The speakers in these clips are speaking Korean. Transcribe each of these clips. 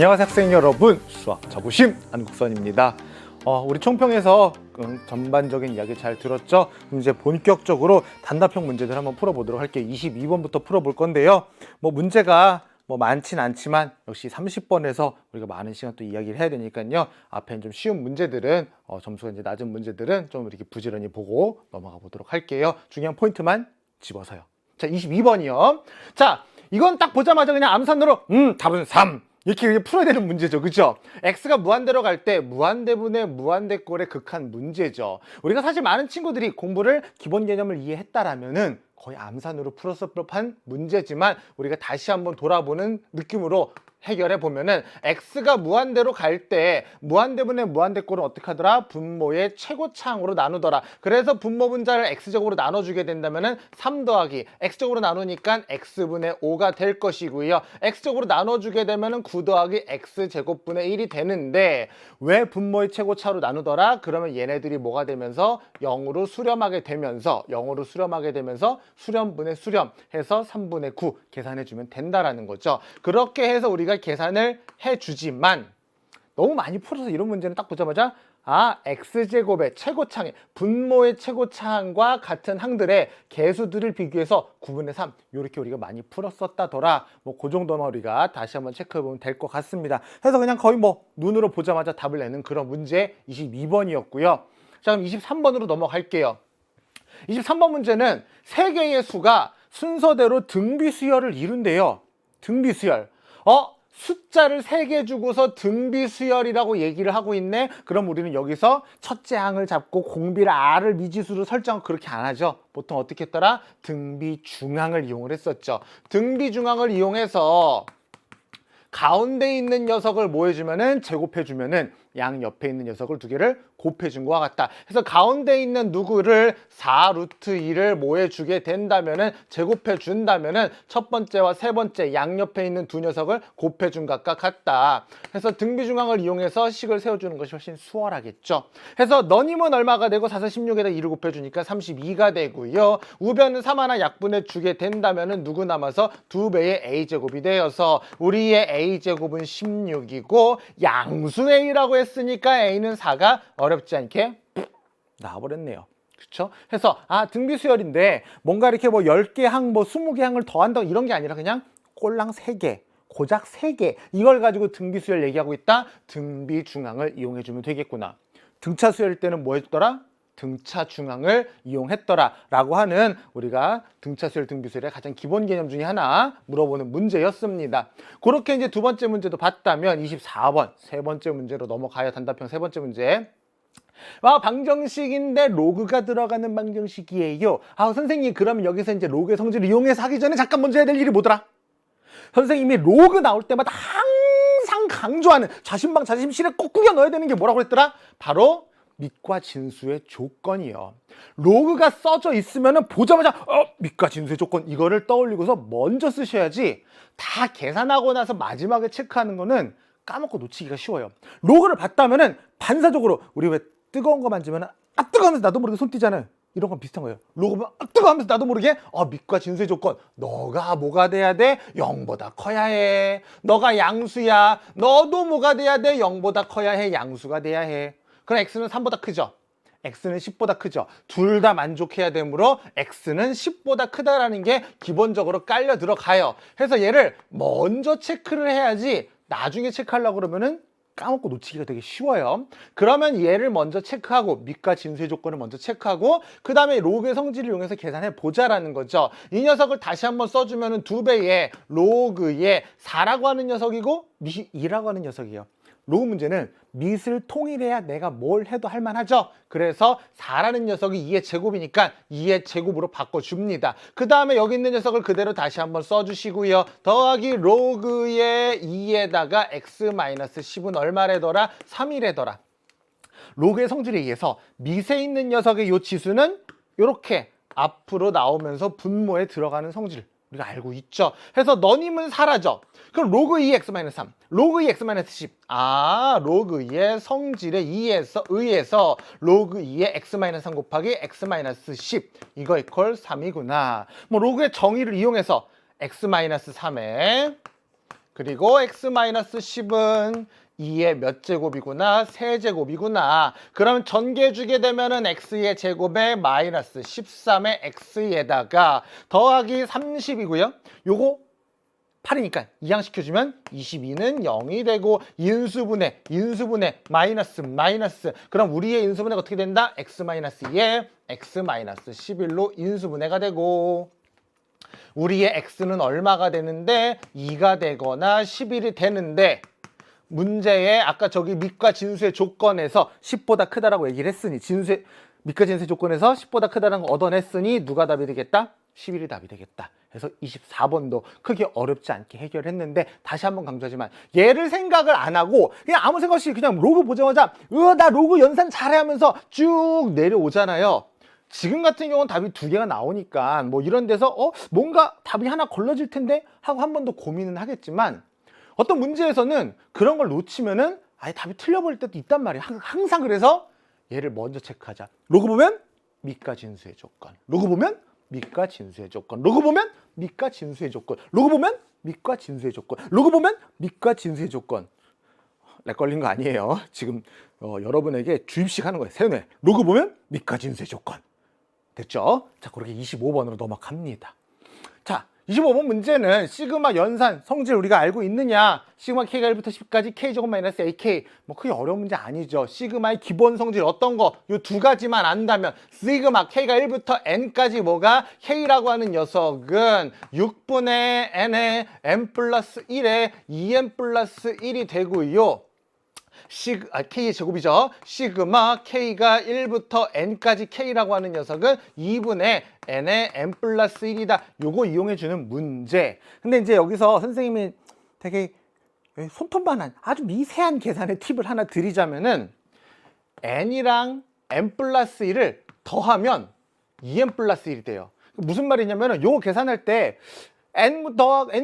안녕하세요 학생 여러분, 수학 자부심 안국선입니다. 우리 총평에서 전반적인 이야기 잘 들었죠? 이제 본격적으로 단답형 문제들 한번 풀어보도록 할게요. 22번부터 풀어볼 건데요. 문제가 많진 않지만 역시 30번에서 우리가 많은 시간 또 이야기를 해야 되니까요. 앞에 좀 쉬운 문제들은 점수가 이제 낮은 문제들은 좀 이렇게 부지런히 보고 넘어가 보도록 할게요. 중요한 포인트만 집어서요. 자, 22번이요. 자, 이건 딱 보자마자 그냥 암산으로 답은 3 이렇게 풀어야 되는 문제죠. 그죠? x가 무한대로 갈 때 무한대분의 무한대꼴의 극한 문제죠. 우리가 사실 많은 친구들이 공부를 기본 개념을 이해했다라면은 거의 암산으로 풀었을 법한 문제지만 우리가 다시 한번 돌아보는 느낌으로 해결해 보면은 x가 무한대로 갈 때 무한대분의 무한대꼴은 어떻게 하더라? 분모의 최고차항으로 나누더라. 그래서 분모 분자를 x제곱으로 나눠주게 된다면은 3 더하기 x제곱으로 나누니까 x분의 5가 될 것이고요. x제곱으로 나눠주게 되면은 9 더하기 x제곱분의 1이 되는데 왜 분모의 최고차로 나누더라? 그러면 얘네들이 뭐가 되면서 0으로 수렴하게 되면서 수렴분의 수렴 해서 3분의 9 계산해주면 된다라는 거죠. 그렇게 해서 우리가 계산을 해주지만 너무 많이 풀어서 이런 문제는 딱 보자마자 x제곱의 최고차항, 분모의 최고차항과 같은 항들의 개수들을 비교해서 9분의 3 이렇게 우리가 많이 풀었었다더라. 그 정도만 우리가 다시 한번 체크해보면 될 것 같습니다. 그래서 그냥 거의 눈으로 보자마자 답을 내는 그런 문제 22번이었고요. 자, 그럼 23번으로 넘어갈게요. 23번 문제는 3개의 수가 순서대로 등비수열을 이룬대요. 등비수열. 숫자를 3개 주고서 등비수열이라고 얘기를 하고 있네. 그럼 우리는 여기서 첫째 항을 잡고 공비를 r을 미지수로 설정하고 그렇게 안 하죠. 보통 어떻게 했더라? 등비중항을 이용을 했었죠. 등비중항을 이용해서 가운데 있는 녀석을 뭐 해주면은 제곱해주면은 양 옆에 있는 녀석을 2개를 곱해준 것과 같다. 그래서 가운데 있는 누구를 4루트 2를 뭐 해주게 된다면은 제곱해 준다면은 첫 번째와 세 번째 양 옆에 있는 두 녀석을 곱해준 것과 같다. 그래서 등비중항을 이용해서 식을 세워주는 것이 훨씬 수월하겠죠. 그래서 너님은 얼마가 되고 4, 4, 16에다 2를 곱해주니까 32가 되고요. 우변은 3 하나 약분해 주게 된다면은 누구 남아서 2배의 a제곱이 되어서 우리의 a제곱은 16이고 양수 a라고 했으니까 a는 4가 어렵지 않게 나와버렸네요. 그렇죠? 그래서 등비수열인데 뭔가 이렇게 10개 항, 20개 항을 더한다 이런 게 아니라 그냥 꼴랑 3개, 고작 3개 이걸 가지고 등비수열 얘기하고 있다. 등비중항을 이용해주면 되겠구나. 등차수열일 때는 뭐 했더라? 등차중항을 이용했더라 라고 하는 우리가 등차수열, 등비수열의 가장 기본 개념 중에 하나 물어보는 문제였습니다. 그렇게 이제 두 번째 문제도 봤다면 24번 세 번째 문제로 넘어가요. 단답형 세 번째 문제. 방정식인데 로그가 들어가는 방정식이에요. 선생님 그러면 여기서 이제 로그의 성질을 이용해서 하기 전에 잠깐 먼저 해야 될 일이 뭐더라? 선생님이 로그 나올 때마다 항상 강조하는 자신방 자심실에 꼭 구겨 넣어야 되는 게 뭐라고 했더라? 바로 밑과 진수의 조건이요. 로그가 써져 있으면은 보자마자 밑과 진수의 조건 이거를 떠올리고서 먼저 쓰셔야지 다 계산하고 나서 마지막에 체크하는 거는 까먹고 놓치기가 쉬워요. 로그를 봤다면은 반사적으로 우리 왜 뜨거운 거 만지면 뜨거우면서 나도 모르게 손 띄잖아요. 이런 건 비슷한 거예요. 로그 보면 뜨거우면서 나도 모르게 밑과 진수의 조건 너가 뭐가 돼야 돼? 0보다 커야 해. 너가 양수야. 너도 뭐가 돼야 돼? 0보다 커야 해. 양수가 돼야 해. 그럼 x는 3보다 크죠? x는 10보다 크죠? 둘 다 만족해야 되므로 x는 10보다 크다라는 게 기본적으로 깔려 들어가요. 그래서 얘를 먼저 체크를 해야지 나중에 체크하려고 그러면은 까먹고 놓치기가 되게 쉬워요. 그러면 얘를 먼저 체크하고 밑과 진수의 조건을 먼저 체크하고 그 다음에 로그의 성질을 이용해서 계산해 보자라는 거죠. 이 녀석을 다시 한번 써주면은 2배의 로그의 4라고 하는 녀석이고 밑이 2라고 하는 녀석이에요. 로그 문제는 밑을 통일해야 내가 뭘 해도 할만하죠. 그래서 4라는 녀석이 2의 제곱이니까 2의 제곱으로 바꿔줍니다. 그 다음에 여기 있는 녀석을 그대로 다시 한번 써주시고요. 더하기 로그의 2에다가 x-10은 얼마래더라? 3이래더라. 로그의 성질에 의해서 밑에 있는 녀석의 이 지수는 이렇게 앞으로 나오면서 분모에 들어가는 성질 우리가 알고 있죠. 그래서 너님은 4라죠. 그럼 로그 2x-3, 로그 2x-10. 로그 2의 성질에 의해서 로그 2의 x-3 곱하기 x-10 이거 이퀄 3이구나. 로그의 정의를 이용해서 x-3에 그리고 x-10은 2의 몇 제곱이구나? 세제곱이구나. 그럼 전개 주게 되면은 x의 제곱에 마이너스 13의 x에다가 더하기 30이고요. 요거 8이니까 이항시켜주면 22는 0이 되고 인수분해 마이너스 그럼 우리의 인수분해가 어떻게 된다? x-2에 x-11로 인수분해가 되고 우리의 x는 얼마가 되는데 2가 되거나 11이 되는데 문제에 아까 저기 밑과 진수의 조건에서 10보다 크다라고 얘기를 했으니 밑과 진수의 조건에서 10보다 크다라는 거 얻어냈으니 누가 답이 되겠다? 11이 답이 되겠다. 그래서 24번도 크게 어렵지 않게 해결했는데 다시 한번 강조하지만 얘를 생각을 안 하고 그냥 아무 생각 없이 그냥 로그 보자마자 나 로그 연산 잘해 하면서 쭉 내려오잖아요. 지금 같은 경우는 답이 두 개가 나오니까 뭐 이런 데서 뭔가 답이 하나 걸러질 텐데 하고 한 번 더 고민은 하겠지만 어떤 문제에서는 그런 걸 놓치면은 아예 답이 틀려버릴 때도 있단 말이에요. 항상 그래서 얘를 먼저 체크하자. 로그 보면 밑과 진수의 조건. 로그 보면 밑과 진수의 조건. 로그 보면 밑과 진수의 조건. 로그 보면 밑과 진수의 조건. 로그 보면 밑과 진수의 조건. 렉 걸린 거 아니에요. 지금 여러분에게 주입식 하는 거예요. 세운해. 로그 보면 밑과 진수의 조건. 됐죠? 자, 그렇게 25번으로 넘어갑니다. 자, 25번 문제는 시그마 연산 성질 우리가 알고 있느냐? 시그마 K가 1부터 10까지 K제곱 마이너스 AK. 뭐 크게 어려운 문제 아니죠. 시그마의 기본 성질 어떤 거? 요 두 가지만 안다면 시그마 K가 1부터 N까지 뭐가? K라고 하는 녀석은 6분의 N의 N 플러스 1에 2N 플러스 1이 되고요. K의 제곱이죠. 시그마 K가 1부터 N까지 K라고 하는 녀석은 2분의 N의 N 플러스 1이다. 요거 이용해주는 문제. 근데 이제 여기서 선생님이 되게 손톱만한 아주 미세한 계산의 팁을 하나 드리자면은 N이랑 N 플러스 1을 더하면 2N 플러스 1이 돼요. 무슨 말이냐면은 요거 계산할 때 N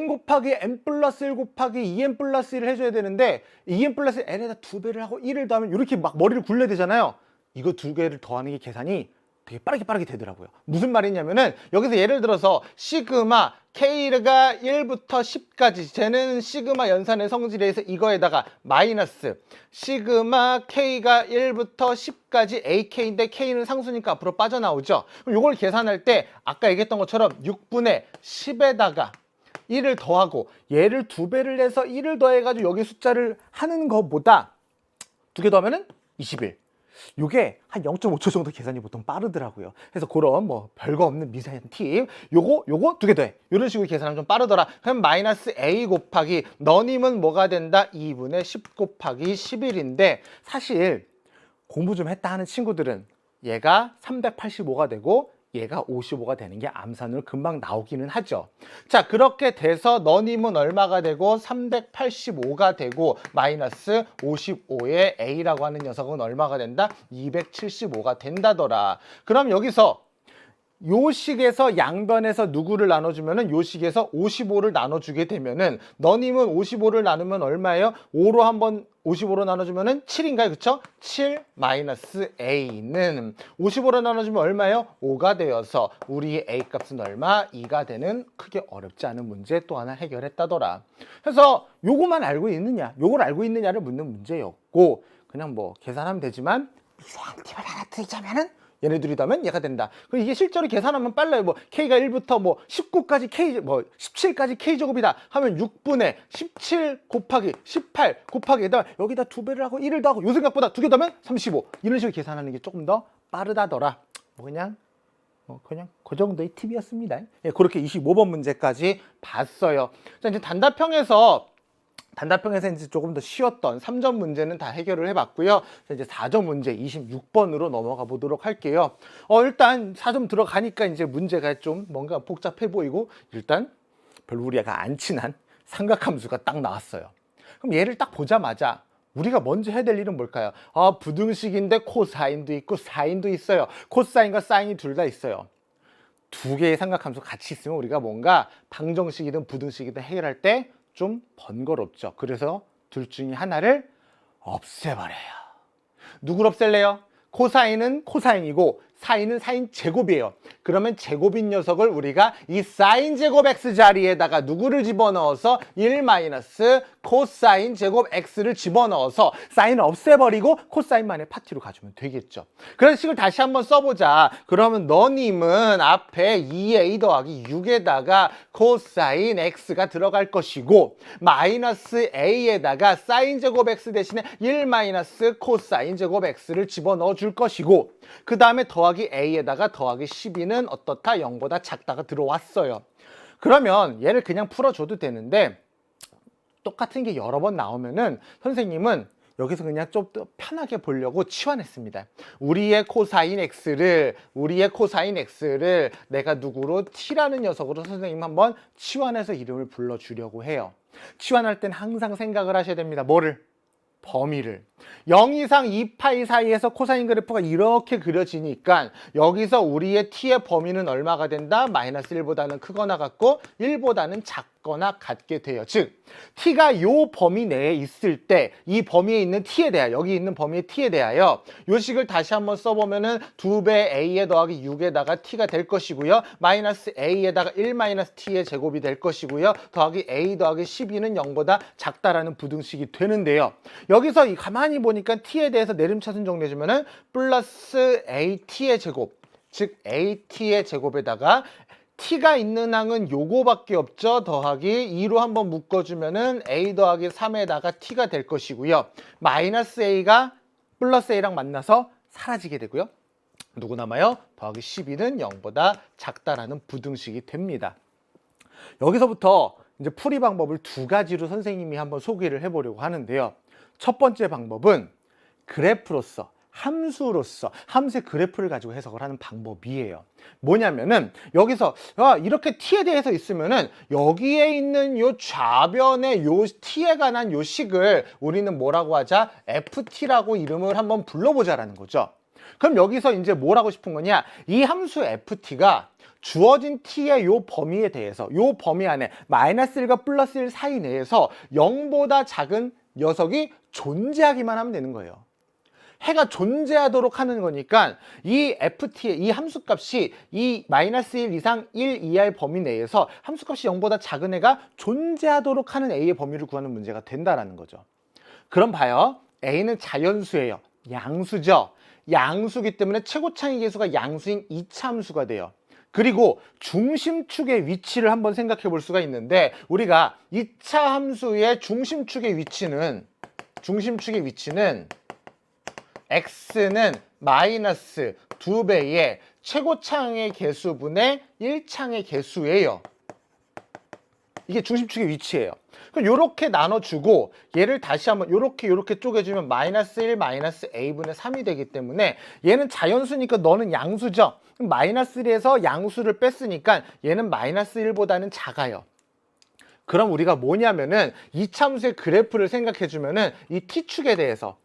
곱하기 N 플러스 1 곱하기 2N 플러스 1을 해줘야 되는데 2N 플러스 N에다 2배를 하고 1을 더하면 이렇게 막 머리를 굴려야 되잖아요. 이거 두 개를 더하는 게 계산이 되게 빠르게 되더라고요. 무슨 말이냐면은 여기서 예를 들어서 시그마 K가 1부터 10까지 쟤는 시그마 연산의 성질에서 이거에다가 마이너스 시그마 K가 1부터 10까지 AK인데 K는 상수니까 앞으로 빠져나오죠. 그럼 이걸 계산할 때 아까 얘기했던 것처럼 6분의 10에다가 1을 더하고 얘를 2배를 해서 1을 더해가지고 여기 숫자를 하는 것보다 2개 더하면은 21. 요게 한 0.5초 정도 계산이 보통 빠르더라고요. 그래서 그런 뭐 별거 없는 미세한 팁 요거 두 개 더해 이런 식으로 계산하면 좀 빠르더라. 그럼 마이너스 A 곱하기 너님은 뭐가 된다? 2분의 10 곱하기 11인데 사실 공부 좀 했다 하는 친구들은 얘가 385가 되고 얘가 55가 되는 게 암산으로 금방 나오기는 하죠. 자, 그렇게 돼서 너님은 얼마가 되고 385가 되고 마이너스 55의 A라고 하는 녀석은 얼마가 된다? 275가 된다더라. 그럼 여기서 요 식에서 양변에서 누구를 나눠주면은 요 식에서 55를 나눠주게 되면은 너님은 55를 나누면 얼마예요? 5로 한번 55로 나눠주면은 7인가요? 그쵸? 7 마이너스 A는 55로 나눠주면 얼마예요? 5가 되어서 우리의 A 값은 얼마? 2가 되는 크게 어렵지 않은 문제 또 하나 해결했다더라. 그래서 요거만 알고 있느냐? 요걸 알고 있느냐를 묻는 문제였고 그냥 뭐 계산하면 되지만 이상한 팁을 하나 드리자면은 얘네들이 더하면 얘가 된다. 그리고 이게 실제로 계산하면 빨라요. 뭐 K가 1부터 뭐 19까지 K, 뭐 17까지 K제곱이다 하면 6분의 17 곱하기 18 곱하기 여기다 2배를 하고 1을 더하고 요 생각보다 2개 더하면 35. 이런 식으로 계산하는 게 조금 더 빠르다더라. 뭐 그냥 그 정도의 팁이었습니다. 예, 그렇게 25번 문제까지 봤어요. 자, 이제 단답형에서 이제 조금 더 쉬웠던 3점 문제는 다 해결을 해봤고요. 자, 이제 4점 문제 26번으로 넘어가 보도록 할게요. 일단 4점 들어가니까 이제 문제가 좀 뭔가 복잡해 보이고 일단 별로 우리가 안 친한 삼각함수가 딱 나왔어요. 그럼 얘를 딱 보자마자 우리가 먼저 해야 될 일은 뭘까요? 부등식인데 코사인도 있고 사인도 있어요. 코사인과 사인이 둘 다 있어요. 두 개의 삼각함수 같이 있으면 우리가 뭔가 방정식이든 부등식이든 해결할 때 좀 번거롭죠. 그래서 둘 중에 하나를 없애버려요. 누굴 없앨래요? 코사인은 코사인이고 사인은 사인 제곱이에요. 그러면 제곱인 녀석을 우리가 이 사인 제곱 x 자리에다가 누구를 집어넣어서 1 마이너스 코사인 제곱 x를 집어넣어서 사인을 없애버리고 코사인만의 파티로 가주면 되겠죠. 그런 식을 다시 한번 써보자. 그러면 너님은 앞에 2a 더하기 6에다가 코사인 x가 들어갈 것이고 마이너스 a에다가 사인 제곱 x 대신에 1 마이너스 코사인 제곱 x를 집어넣어 줄 것이고 그 다음에 더하기 a에다가 더하기 12는 어떻다? 0보다 작다가 들어왔어요. 그러면 얘를 그냥 풀어줘도 되는데 똑같은 게 여러 번 나오면은 선생님은 여기서 그냥 좀 더 편하게 보려고 치환했습니다. 우리의 코사인 x를 내가 누구로 t라는 녀석으로 선생님 한번 치환해서 이름을 불러주려고 해요. 치환할 땐 항상 생각을 하셔야 됩니다. 뭐를? 범위를. 0 이상 2파이 사이에서 코사인 그래프가 이렇게 그려지니까 여기서 우리의 t의 범위는 얼마가 된다? 마이너스 1보다는 크거나 같고 1보다는 작거나 같게 돼요. 즉 t가 요 범위 내에 있을 때 이 범위에 있는 t에 대하여 여기 있는 범위의 t에 대하여 요 식을 다시 한번 써보면은 2배 a에 더하기 6에다가 t가 될 것이고요. 마이너스 a에다가 1 마이너스 t의 제곱이 될 것이고요. 더하기 a 더하기 12는 0보다 작다라는 부등식이 되는데요. 여기서 이 가만히 보니까 t에 대해서 내림차순 정리해주면은 플러스 at의 제곱, 즉 at의 제곱에다가 t가 있는 항은 요거밖에 없죠. 더하기 2로 한번 묶어주면은 a 더하기 3에다가 t가 될 것이고요. 마이너스 a가 플러스 a랑 만나서 사라지게 되고요. 누구 남아요? 더하기 12는 0보다 작다라는 부등식이 됩니다. 여기서부터 이제 풀이 방법을 두 가지로 선생님이 한번 소개를 해보려고 하는데요. 첫 번째 방법은 그래프로서 함수로서 함수의 그래프를 가지고 해석을 하는 방법이에요. 뭐냐면은 여기서 이렇게 t에 대해서 있으면은 여기에 있는 요 좌변의 요 t에 관한 요 식을 우리는 뭐라고 하자? ft라고 이름을 한번 불러보자라는 거죠. 그럼 여기서 이제 뭘 하고 싶은 거냐? 이 함수 ft가 주어진 t의 요 범위에 대해서 요 범위 안에 마이너스 1과 플러스 1 사이 내에서 0보다 작은 녀석이 존재하기만 하면 되는 거예요. 해가 존재하도록 하는 거니까 이 ft의 이 함수값이 이 마이너스 1 이상 1 이하의 범위 내에서 함수값이 0보다 작은 애가 존재하도록 하는 a의 범위를 구하는 문제가 된다라는 거죠. 그럼 봐요. a는 자연수예요. 양수죠. 양수기 때문에 최고차의 계수가 양수인 2차 함수가 돼요. 그리고 중심축의 위치를 한번 생각해 볼 수가 있는데 우리가 2차 함수의 중심축의 위치는 x는 마이너스 2배의 최고차항의 개수분의 1차항의 개수예요. 이게 중심축의 위치예요. 그럼 요렇게 나눠주고 얘를 다시 한번 요렇게 쪼개주면 마이너스 1 마이너스 a분의 3이 되기 때문에 얘는 자연수니까 너는 양수죠. 그럼 마이너스 1에서 양수를 뺐으니까 얘는 마이너스 1보다는 작아요. 그럼 우리가 뭐냐면은 이 참수의 그래프를 생각해주면은 이 t축에 대해서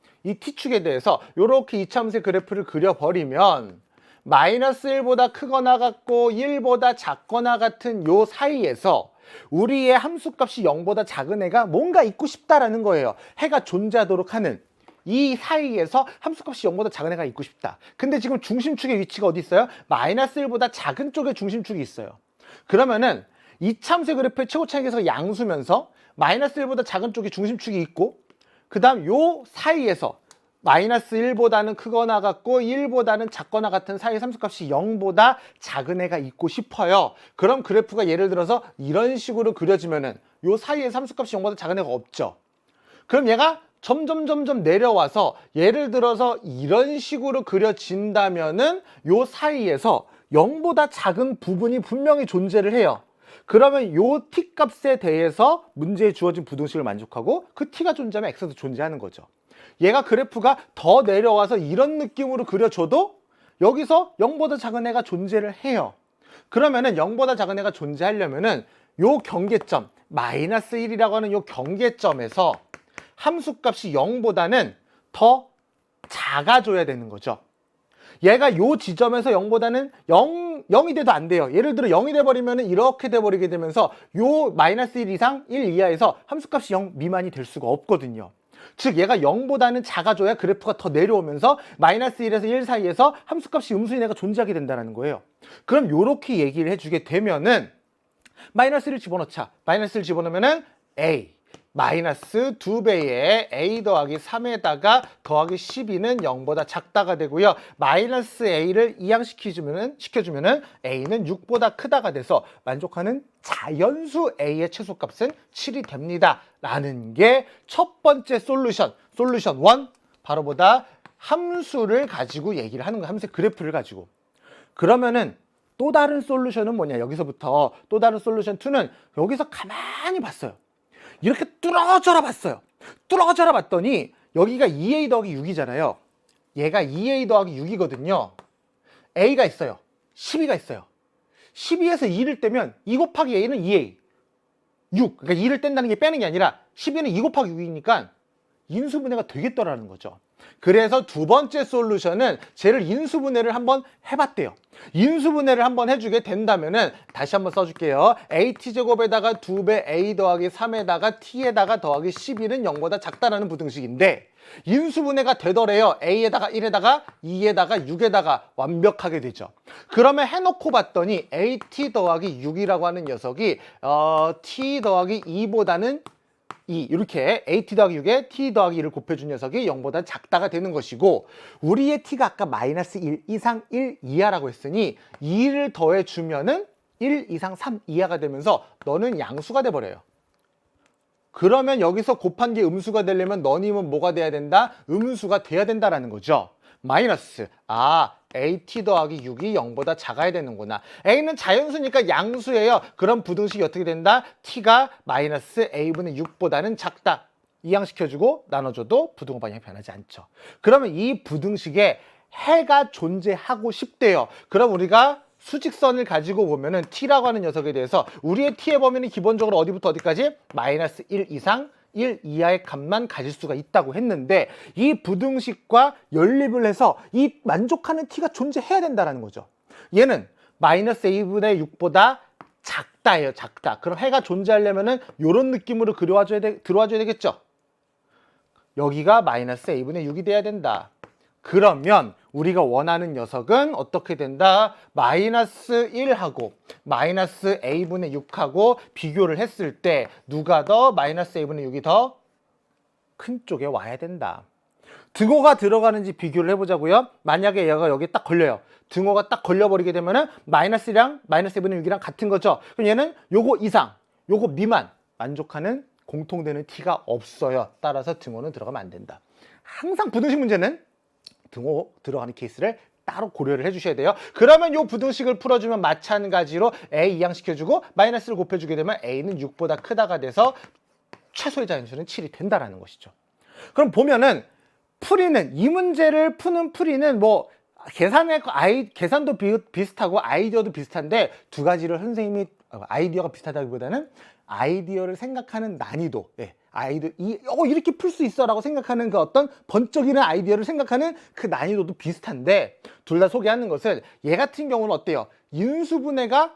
요렇게 이 참수의 그래프를 그려버리면 마이너스 1보다 크거나 같고 1보다 작거나 같은 요 사이에서 우리의 함수값이 0보다 작은 애가 뭔가 있고 싶다라는 거예요. 해가 존재하도록 하는 이 사이에서 함수값이 0보다 작은 애가 있고 싶다. 근데 지금 중심축의 위치가 어디 있어요? 마이너스 1보다 작은 쪽에 중심축이 있어요. 그러면은 이 참수의 그래프의 최고차의 계수가 양수면서 마이너스 1보다 작은 쪽에 중심축이 있고 그 다음 요 사이에서 마이너스 1보다는 크거나 같고 1보다는 작거나 같은 사이 함수값이 0보다 작은 애가 있고 싶어요. 그럼 그래프가 예를 들어서 이런 식으로 그려지면은 요 사이에 함수값이 0보다 작은 애가 없죠. 그럼 얘가 점점 내려와서 예를 들어서 이런 식으로 그려진다면은 요 사이에서 0보다 작은 부분이 분명히 존재를 해요. 그러면 요 t값에 대해서 문제에 주어진 부등식을 만족하고 그 t가 존재하면 x도 존재하는 거죠. 얘가 그래프가 더 내려와서 이런 느낌으로 그려줘도 여기서 0보다 작은 애가 존재를 해요. 그러면은 0보다 작은 애가 존재하려면은 요 경계점 마이너스 1이라고 하는 요 경계점에서 함수값이 0보다는 더 작아져야 되는 거죠. 얘가 요 지점에서 0보다는 0이 돼도 안 돼요. 예를 들어 0이 돼버리면 이렇게 돼버리게 되면서 요 마이너스 1 이상 1 이하에서 함수값이 0 미만이 될 수가 없거든요. 즉 얘가 0보다는 작아져야 그래프가 더 내려오면서 마이너스 1에서 1 사이에서 함수값이 음수인 애가 존재하게 된다는 거예요. 그럼 요렇게 얘기를 해주게 되면은 마이너스를 집어넣자. 마이너스를 집어넣으면은 a 마이너스 2배의 a 더하기 3에다가 더하기 12는 0보다 작다가 되고요. 마이너스 a를 이항시켜주면은 a는 6보다 크다가 돼서 만족하는 자연수 a의 최소값은 7이 됩니다. 라는 게 첫 번째 솔루션 1. 바로 보다 함수를 가지고 얘기를 하는 거예요. 함수의 그래프를 가지고. 그러면은 또 다른 솔루션은 뭐냐? 여기서부터 또 다른 솔루션 2는 여기서 가만히 봤어요. 이렇게 뚫어져라 봤어요. 뚫어져라 봤더니 여기가 2a 더하기 6이잖아요. 얘가 2a 더하기 6이거든요. a가 있어요. 12가 있어요. 12에서 2를 떼면 2 곱하기 a는 2a. 6. 그러니까 2를 뗀다는 게 빼는 게 아니라 12는 2 곱하기 6이니까 인수분해가 되겠더라는 거죠. 그래서 두 번째 솔루션은 쟤를 인수분해를 한번 해봤대요. 인수분해를 한번 해주게 된다면은 다시 한번 써줄게요. at제곱에다가 2배 a 더하기 3에다가 t에다가 더하기 12는 0보다 작다라는 부등식인데 인수분해가 되더래요. a에다가 1에다가 2에다가 6에다가 완벽하게 되죠. 그러면 해놓고 봤더니 at 더하기 6이라고 하는 녀석이 t 더하기 2보다는 이렇게 at 더하기 6에 t 더하기 1을 곱해준 녀석이 0보다 작다가 되는 것이고 우리의 t가 아까 마이너스 1 이상 1 이하라고 했으니 2를 더해주면은 1 이상 3 이하가 되면서 너는 양수가 돼버려요. 그러면 여기서 곱한 게 음수가 되려면 너님은 뭐가 돼야 된다? 음수가 돼야 된다라는 거죠. 마이너스 at 더하기 6이 0보다 작아야 되는구나. a는 자연수니까 양수예요. 그럼 부등식이 어떻게 된다? t가 마이너스 a분의 6보다는 작다. 이항시켜주고 나눠줘도 부등호 방향이 변하지 않죠. 그러면 이 부등식에 해가 존재하고 싶대요. 그럼 우리가 수직선을 가지고 보면은 t라고 하는 녀석에 대해서 우리의 t의 범위는 기본적으로 어디부터 어디까지? 마이너스 1 이상 1 이하의 값만 가질 수가 있다고 했는데 이 부등식과 연립을 해서 이 만족하는 t가 존재해야 된다는 거죠. 얘는 마이너스 a분의 6보다 작다예요. 작다. 그럼 해가 존재하려면은 이런 느낌으로 들어와줘야 되겠죠. 여기가 마이너스 a분의 6이 돼야 된다. 그러면 우리가 원하는 녀석은 어떻게 된다? 마이너스 1하고 마이너스 a분의 6하고 비교를 했을 때 누가 더 마이너스 a분의 6이 더 큰 쪽에 와야 된다. 등호가 들어가는지 비교를 해보자고요. 만약에 얘가 여기 딱 걸려요. 등호가 딱 걸려버리게 되면은 마이너스랑 마이너스 a분의 6이랑 같은 거죠. 그럼 얘는 요거 이상, 요거 미만 만족하는 공통되는 t가 없어요. 따라서 등호는 들어가면 안 된다. 항상 부등식 문제는 등호 들어가는 케이스를 따로 고려를 해주셔야 돼요. 그러면 이 부등식을 풀어주면 마찬가지로 a 이항시켜주고 마이너스를 곱해주게 되면 a는 6보다 크다가 돼서 최소의 자연수는 7이 된다라는 것이죠. 그럼 보면은 이 문제를 푸는 풀이는 뭐 계산도 비슷하고 아이디어도 비슷한데 두 가지를 선생님이 아이디어가 비슷하다기보다는 아이디어를 생각하는 난이도, 이렇게 풀 수 있어 라고 생각하는 그 어떤 번쩍이는 아이디어를 생각하는 그 난이도도 비슷한데 둘 다 소개하는 것은 얘 같은 경우는 어때요? 인수분해가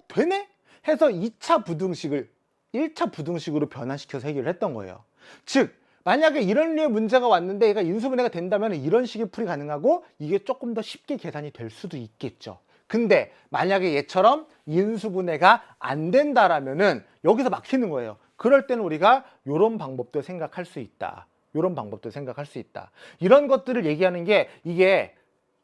되네? 해서 2차 부등식을 1차 부등식으로 변환시켜서 해결을 했던 거예요. 즉 만약에 이런 류의 문제가 왔는데 얘가 인수분해가 된다면 이런 식의 풀이 가능하고 이게 조금 더 쉽게 계산이 될 수도 있겠죠. 근데 만약에 얘처럼 인수분해가 안 된다라면은 여기서 막히는 거예요. 그럴 때는 우리가 이런 방법도 생각할 수 있다. 이런 방법도 생각할 수 있다. 이런 것들을 얘기하는 게 이게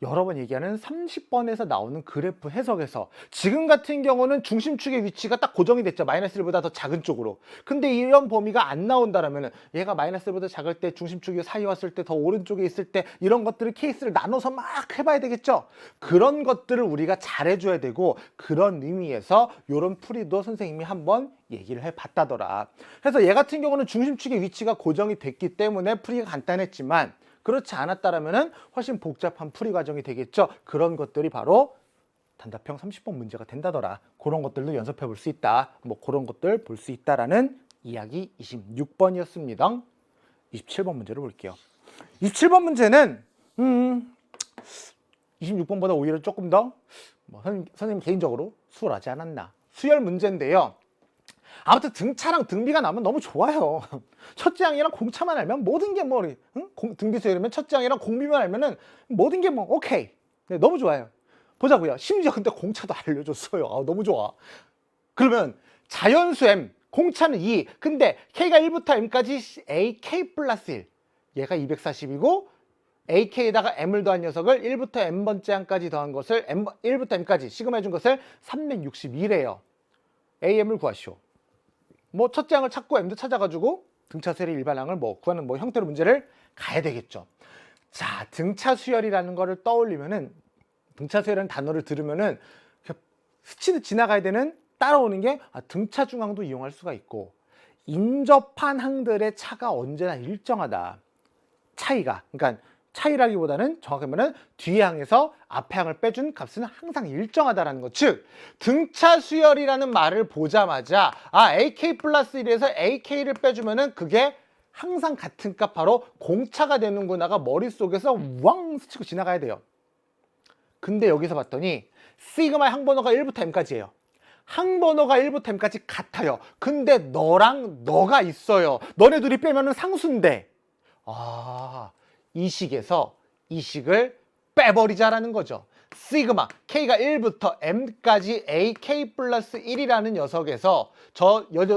여러 번 얘기하는 30번에서 나오는 그래프 해석에서 지금 같은 경우는 중심축의 위치가 딱 고정이 됐죠. 마이너스 1보다 더 작은 쪽으로. 근데 이런 범위가 안 나온다라면 얘가 마이너스 1보다 작을 때 중심축이 사이 왔을 때 더 오른쪽에 있을 때 이런 것들을 케이스를 나눠서 막 해봐야 되겠죠. 그런 것들을 우리가 잘해줘야 되고 그런 의미에서 이런 풀이도 선생님이 한번 얘기를 해봤다더라. 그래서 얘 같은 경우는 중심축의 위치가 고정이 됐기 때문에 풀이가 간단했지만 그렇지 않았다라면 훨씬 복잡한 풀이 과정이 되겠죠. 그런 것들이 바로 단답형 30번 문제가 된다더라. 그런 것들도 연습해 볼 수 있다. 뭐 그런 것들 볼 수 있다라는 이야기 26번이었습니다. 27번 문제를 볼게요. 27번 문제는 26번보다 오히려 조금 더 선생님 개인적으로 수월하지 않았나. 수열 문제인데요. 아무튼 등차랑 등비가 나면 너무 좋아요. 첫째 항이랑 공차만 알면 모든 게 뭐, 응? 등비 수열이면 첫째 항이랑 공비만 알면은 모든 게 뭐 오케이. 네, 너무 좋아요. 보자고요. 심지어 근데 공차도 알려줬어요. 아, 너무 좋아. 그러면 자연수 m, 공차는 2. 근데 k가 1부터 m까지 ak 플러스 1. 얘가 240이고 ak에다가 m을 더한 녀석을 1부터 m번째 항까지 더한 것을 1부터 m까지 시그마 해준 것을 362래요. am을 구하시오. 뭐 첫째 항을 찾고 m도 찾아가지고 등차 수열의 일반항을 뭐 구하는 뭐 형태로 문제를 가야 되겠죠. 자, 등차 수열이라는 거를 떠올리면은 등차 수열이라는 단어를 들으면은 스치듯 지나가야 되는 따라오는 게 등차 중항도 이용할 수가 있고 인접한 항들의 차가 언제나 일정하다. 차이가 그러니까 차이라기보다는 정확히 말하면 뒤에 항에서 앞에 항을 빼준 값은 항상 일정하다라는 것. 즉 등차 수열이라는 말을 보자마자 AK 플러스 1에서 AK를 빼주면은 그게 항상 같은 값 바로 공차가 되는구나가 머릿속에서 왕 스치고 지나가야 돼요. 근데 여기서 봤더니 시그마의 항번호가 1부터 m까지예요. 항번호가 1부터 m까지 같아요. 근데 너랑 너가 있어요. 너네 둘이 빼면은 상수인데 이 식에서 이 식을 빼버리자라는 거죠. 시그마 k가 1부터 m까지 ak 플러스 1이라는 녀석에서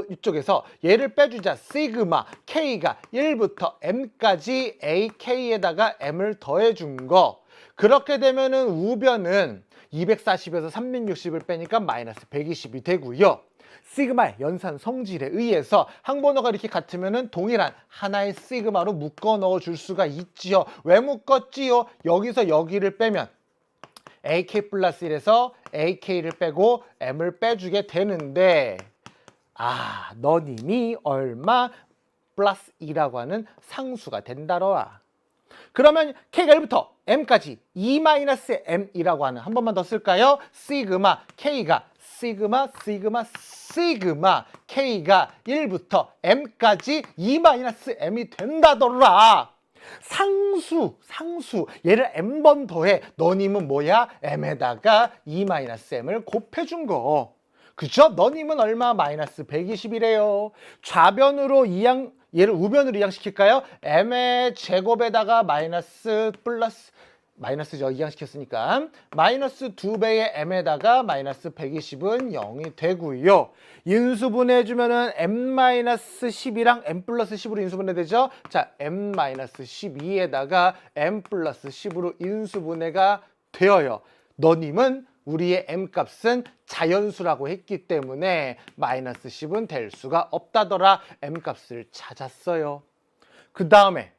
이쪽에서 얘를 빼주자. 시그마 k가 1부터 m까지 ak에다가 m을 더해준 거. 그렇게 되면은 우변은 240에서 360을 빼니까 마이너스 120이 되고요. 시그마의 연산 성질에 의해서 항번호가 이렇게 같으면은 동일한 하나의 시그마로 묶어 넣어 줄 수가 있지요. 왜 묶었지요? 여기서 여기를 빼면 AK 플러스 1에서 AK를 빼고 M을 빼주게 되는데 너님이 얼마 플러스 2라고 하는 상수가 된다더라. 그러면 K가 1부터 M까지 2-M이라고 하는 한 번만 더 쓸까요? 시그마 K가 시그마 K가 1부터 M까지 2-M이 된다더라. 상수 얘를 M번 더해. 너님은 뭐야? M에다가 2-M을 곱해준 거. 그죠? 너님은 얼마? 마이너스 120이래요. 좌변으로 얘를 우변으로 이항시킬까요? m의 제곱에다가 마이너스 플러스 마이너스죠. 이항시켰으니까 마이너스 2배의 m에다가 마이너스 120은 0이 되고요. 인수분해해주면은 m-12랑 m 플러스 10으로 인수분해 되죠. 자, m-12에다가 m 플러스 10으로 인수분해가 되어요. 너님은 우리의 m값은 자연수라고 했기 때문에 마이너스 10은 될 수가 없다더라. m값을 찾았어요. 그 다음에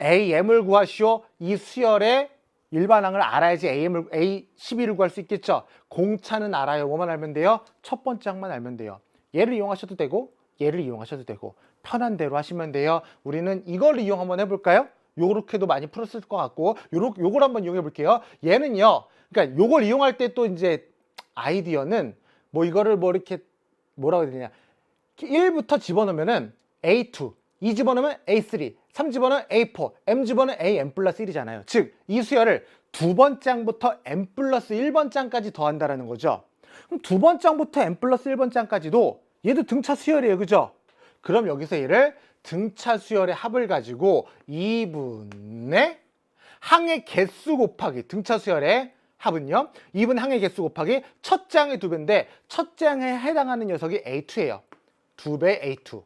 am을 구하시오. 이 수열의 일반항을 알아야지 A12를 구할 수 있겠죠. 공차는 알아요. 뭐만 알면 돼요? 첫 번째 항만 알면 돼요. 얘를 이용하셔도 되고 얘를 이용하셔도 되고 편한 대로 하시면 돼요. 우리는 이걸 이용 한번 해볼까요? 요렇게도 많이 풀었을 것 같고 요걸 한번 이용해 볼게요. 얘는요. 그러니까 요걸 이용할 때 또 이제 아이디어는 뭐 이거를 뭐 이렇게 뭐라고 해야 되냐. 1부터 집어넣으면은 A2, 2 집어넣으면 A3, 3 집어넣으면 A4, M 집어넣으면 AM 플러스 1이잖아요. 즉, 이 수열을 두 번째 항부터 M 플러스 1번째 항까지 더한다라는 거죠. 그럼 두 번째 항부터 M 플러스 1번째 항까지도 얘도 등차 수열이에요. 그죠? 그럼 여기서 얘를 등차 수열의 합을 가지고 2분의 항의 개수 곱하기 등차 수열의 합은요. 2분 항의 개수 곱하기 첫째 항의 2배인데 첫째 항에 해당하는 녀석이 A2예요. 2배 A2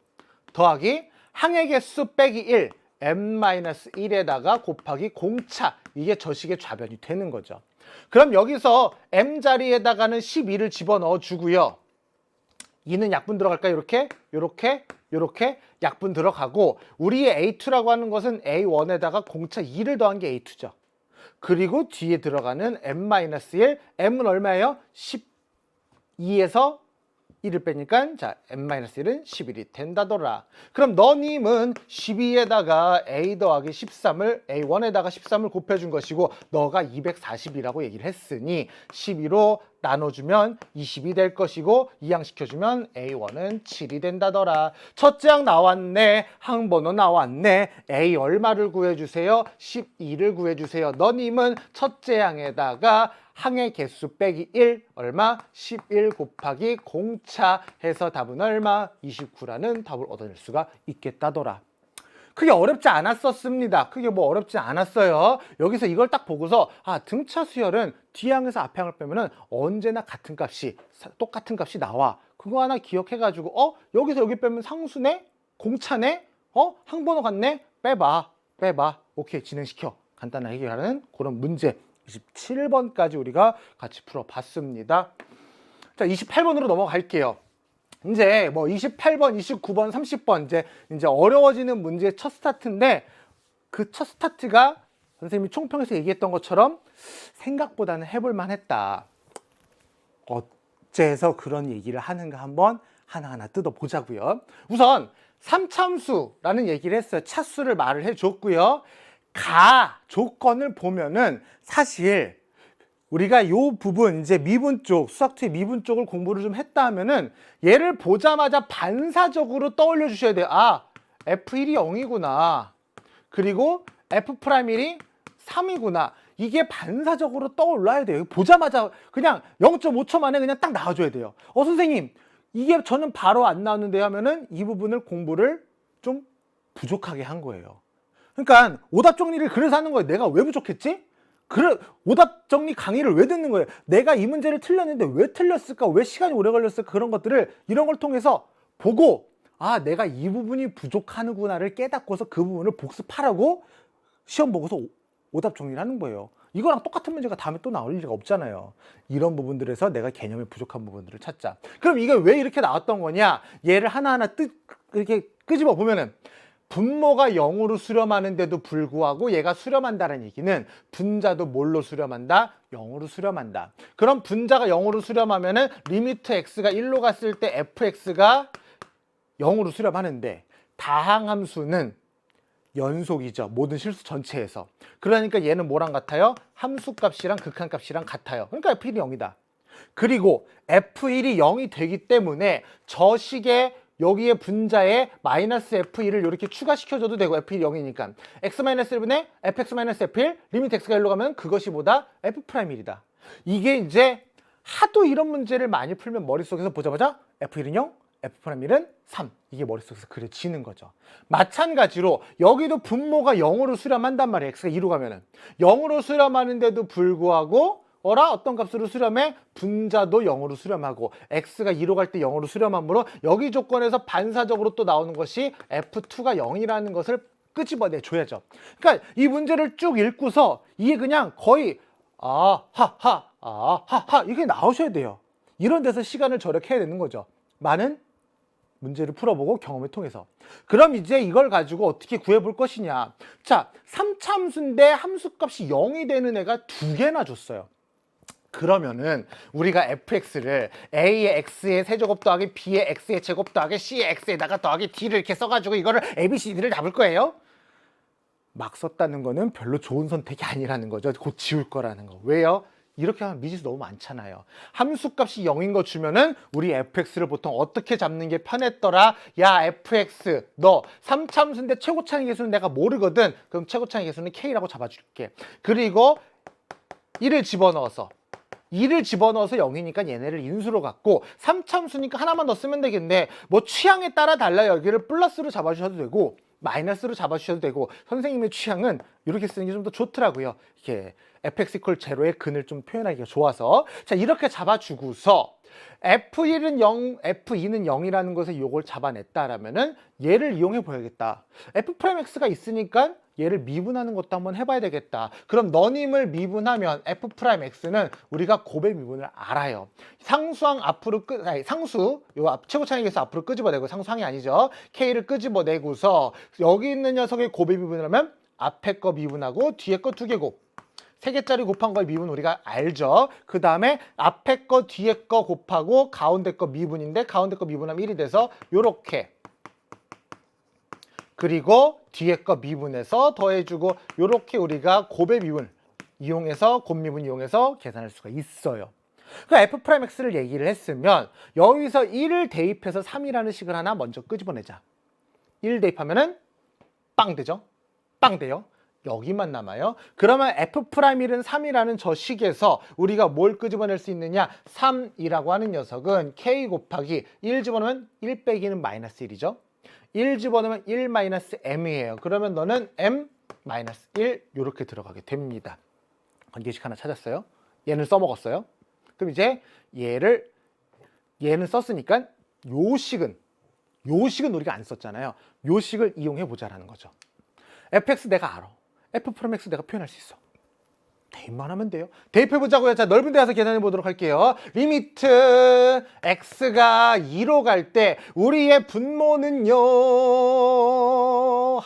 더하기 항의 개수 빼기 1 M-1에다가 곱하기 공차. 이게 저식의 좌변이 되는 거죠. 그럼 여기서 M 자리에다가는 12를 집어넣어 주고요. 2는 약분 들어갈까요? 요렇게 약분 들어가고 우리의 A2라고 하는 것은 A1에다가 공차 2를 더한 게 A2죠. 그리고 뒤에 들어가는 M-1, M은 얼마예요? 12에서 1을 빼니까 자 M-1은 11이 된다더라. 그럼 너님은 12에다가 A 더하기 13을 A1에다가 13을 곱해준 것이고 너가 240이라고 얘기를 했으니 12로 나눠주면 20이 될 것이고 이항시켜주면 A1은 7이 된다더라. 첫째 항 나왔네. 항번호 나왔네. A 얼마를 구해주세요? 12를 구해주세요. 너님은 첫째 항에다가 항의 개수 빼기 1 얼마? 11 곱하기 공차 해서 답은 얼마? 29라는 답을 얻어낼 수가 있겠다더라. 크게 어렵지 않았었습니다. 크게 뭐 어렵지 않았어요. 여기서 이걸 딱 보고서 등차 수열은 뒤항에서 앞항을 빼면은 언제나 같은 값이 똑같은 값이 나와. 그거 하나 기억해가지고 여기서 여기 빼면 상수네? 공차네? 항번호 같네? 빼봐. 오케이, 진행시켜. 간단하게 해결하는 그런 문제 27번까지 우리가 같이 풀어봤습니다. 자, 28번으로 넘어갈게요. 이제 뭐 28번, 29번, 30번 이제 어려워지는 문제의 첫 스타트인데 그 첫 스타트가 선생님이 총평에서 얘기했던 것처럼 생각보다는 해볼만 했다. 어째서 그런 얘기를 하는가 한번 하나하나 뜯어보자고요. 우선 삼참수라는 얘기를 했어요. 차수를 말을 해줬고요. 조건을 보면은 사실 우리가 요 부분 이제 미분 쪽, 수학투의 미분 쪽을 공부를 좀 했다 하면은 얘를 보자마자 반사적으로 떠올려 주셔야 돼요. F1이 0이구나. 그리고 F'1이 3이구나. 이게 반사적으로 떠올라야 돼요. 보자마자 그냥 0.5초 만에 그냥 딱 나와줘야 돼요. 선생님, 이게 저는 바로 안 나왔는데 하면은 이 부분을 공부를 좀 부족하게 한 거예요. 그러니까 오답 정리를 그래서 하는 거예요. 내가 왜 부족했지? 오답 정리 강의를 왜 듣는 거예요? 내가 이 문제를 틀렸는데 왜 틀렸을까? 왜 시간이 오래 걸렸을까? 그런 것들을 이런 걸 통해서 보고 내가 이 부분이 부족하는구나를 깨닫고서 그 부분을 복습하라고 시험 보고서 오답 정리를 하는 거예요. 이거랑 똑같은 문제가 다음에 또 나올 리가 없잖아요. 이런 부분들에서 내가 개념이 부족한 부분들을 찾자. 그럼 이게 왜 이렇게 나왔던 거냐? 얘를 하나하나 이렇게 끄집어 보면은 분모가 0으로 수렴하는데도 불구하고 얘가 수렴한다는 얘기는 분자도 뭘로 수렴한다? 0으로 수렴한다. 그럼 분자가 0으로 수렴하면은 리미트 x가 1로 갔을 때 fx가 0으로 수렴하는데 다항함수는 연속이죠. 모든 실수 전체에서. 그러니까 얘는 뭐랑 같아요? 함수값이랑 극한값이랑 같아요. 그러니까 f1이 0이다. 그리고 f1이 0이 되기 때문에 저 식의 여기에 분자에 마이너스 F1을 이렇게 추가시켜줘도 되고 F1이 0이니까 x-1분의 fx-f1 리미트 x가 1로 가면 그것이 보다 F'1이다. 이게 이제 하도 이런 문제를 많이 풀면 머릿속에서 보자마자 F1은 0, F'1은 3 이게 머릿속에서 그려지는 거죠. 마찬가지로 여기도 분모가 0으로 수렴한단 말이에요. x가 2로 가면은 0으로 수렴하는데도 불구하고 어떤 값으로 수렴해? 분자도 0으로 수렴하고 x가 2로 갈 때 0으로 수렴하므로 여기 조건에서 반사적으로 또 나오는 것이 f2가 0이라는 것을 끄집어내 줘야죠. 그러니까 이 문제를 쭉 읽고서 이게 그냥 거의 이게 나오셔야 돼요. 이런 데서 시간을 절약해야 되는 거죠. 많은 문제를 풀어보고 경험을 통해서. 그럼 이제 이걸 가지고 어떻게 구해볼 것이냐. 자, 3차함수인데 함수값이 0이 되는 애가 2개나 줬어요. 그러면은 우리가 fx를 a의 x의 세제곱 더하기 b의 x의 제곱 더하기 c의 x에다가 더하기 d를 이렇게 써가지고 이거를 abcd를 잡을 거예요? 막 썼다는 거는 별로 좋은 선택이 아니라는 거죠. 곧 지울 거라는 거. 왜요? 이렇게 하면 미지수 너무 많잖아요. 함수값이 0인 거 주면은 우리 fx를 보통 어떻게 잡는 게 편했더라? 야, fx 너 3차함수인데 최고차의 개수는 내가 모르거든. 그럼 최고차의 개수는 k라고 잡아줄게. 그리고 1을 집어넣어서 0이니까 얘네를 인수로 갖고 3차함수니까 하나만 더 쓰면 되겠네. 뭐 취향에 따라 달라요. 여기를 플러스로 잡아주셔도 되고 마이너스로 잡아주셔도 되고 선생님의 취향은 이렇게 쓰는 게 좀 더 좋더라고요. 이렇게 fx = 0의 근을 좀 표현하기가 좋아서 자 이렇게 잡아주고서 F1은 0, F2는 0이라는 것에 요걸 잡아냈다라면은 얘를 이용해 보야겠다. F'X가 있으니까 얘를 미분하는 것도 한번 해봐야 되겠다. 그럼 너님을 미분하면 F'X는 우리가 곱의 미분을 알아요. 상수항 앞으로 상수 요 최고차의 개수 앞으로 끄집어내고 상수항이 아니죠. K를 끄집어내고서 여기 있는 녀석의 곱의 미분을 하면 앞에 거 미분하고 뒤에 거 2개 곱. 3개짜리 곱한 거의 미분 우리가 알죠. 그 다음에 앞에 거 뒤에 거 곱하고 가운데 거 미분인데 가운데 거 미분하면 1이 돼서 요렇게 그리고 뒤에 거 미분해서 더해주고 요렇게 우리가 곱의 미분 이용해서 곱미분 이용해서 계산할 수가 있어요. 그 F'X를 얘기를 했으면 여기서 1을 대입해서 3이라는 식을 하나 먼저 끄집어내자. 1 대입하면은 빵 되죠. 빵 돼요. 여기만 남아요. 그러면 f'1은 3이라는 저 식에서 우리가 뭘 끄집어낼 수 있느냐? 3이라고 하는 녀석은 k 곱하기 1 집어넣으면 1 빼기는 마이너스 1이죠. 1 집어넣으면 1 마이너스 m이에요. 그러면 너는 m 마이너스 1 이렇게 들어가게 됩니다. 관계식 하나 찾았어요. 얘는 써먹었어요. 그럼 이제 얘는 썼으니까 요 식은 우리가 안 썼잖아요. 요 식을 이용해 보자라는 거죠. fx 내가 알아. f'(x) 내가 표현할 수 있어. 대입만 하면 돼요. 대입해 보자고요. 자, 넓은 데 가서 계산해 보도록 할게요. 리미트 x가 2로 갈 때 우리의 분모는요.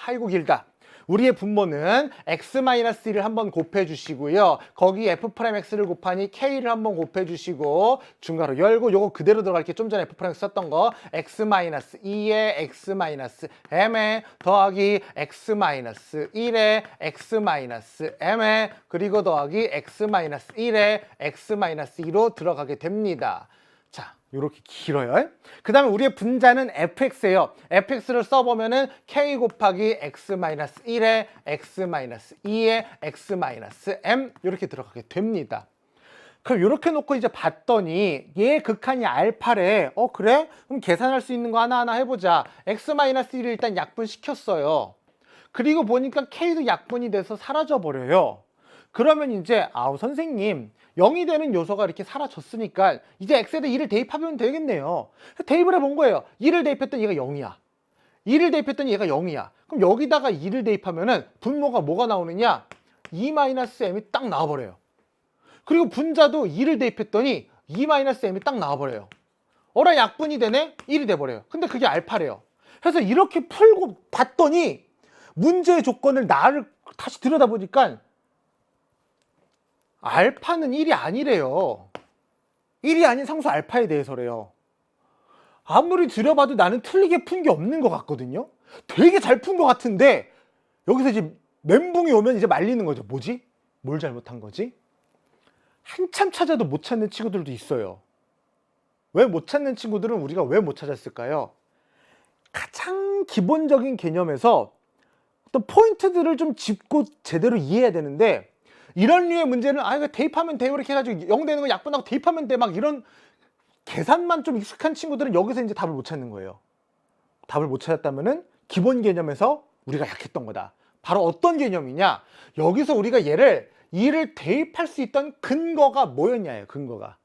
아이고 길다. 우리의 분모는 x-1을 한번 곱해 주시고요. 거기 f'x를 곱하니 k를 한번 곱해 주시고 중괄호 열고 요거 그대로 들어갈게요. 좀 전에 f'x 썼던 거 x-2에 x-m에 더하기 x-1에 x-m에 그리고 더하기 x-1에 x-2로 들어가게 됩니다. 자, 이렇게 길어요. 그 다음에 우리의 분자는 fx예요. fx를 써보면은 k 곱하기 x-1에 x-2에 x-m 이렇게 들어가게 됩니다. 그럼 이렇게 놓고 이제 봤더니 얘 극한이 알파래. 그래? 그럼 계산할 수 있는 거 하나하나 해보자. x-1을 일단 약분시켰어요. 그리고 보니까 k도 약분이 돼서 사라져 버려요. 그러면 이제 선생님 0이 되는 요소가 이렇게 사라졌으니까 이제 x에다 2를 대입하면 되겠네요. 대입을 해본 거예요. 2를 대입했더니 얘가 0이야. 2를 대입했더니 얘가 0이야. 그럼 여기다가 2를 대입하면은 분모가 뭐가 나오느냐? 2-m이 딱 나와버려요. 그리고 분자도 2를 대입했더니 2-m이 딱 나와버려요. 어라 약분이 되네? 1이 돼버려요. 근데 그게 알파래요. 그래서 이렇게 풀고 봤더니 문제의 조건을 다시 들여다보니까 알파는 1이 아니래요. 1이 아닌 상수 알파에 대해서래요. 아무리 들여봐도 나는 틀리게 푼 게 없는 것 같거든요. 되게 잘 푼 것 같은데 여기서 이제 멘붕이 오면 이제 말리는 거죠. 뭐지? 뭘 잘못한 거지? 한참 찾아도 못 찾는 친구들도 있어요. 왜 못 찾는 친구들은 우리가 왜 못 찾았을까요? 가장 기본적인 개념에서 어떤 포인트들을 좀 짚고 제대로 이해해야 되는데 이런 류의 문제는 이거 대입하면 돼 이렇게 해가지고 0 되는 거 약분하고 대입하면 돼 막 이런 계산만 좀 익숙한 친구들은 여기서 이제 답을 못 찾는 거예요. 답을 못 찾았다면은 기본 개념에서 우리가 약했던 거다. 바로 어떤 개념이냐? 여기서 우리가 얘를 2를 대입할 수 있던 근거가 뭐였냐예요. 근거가.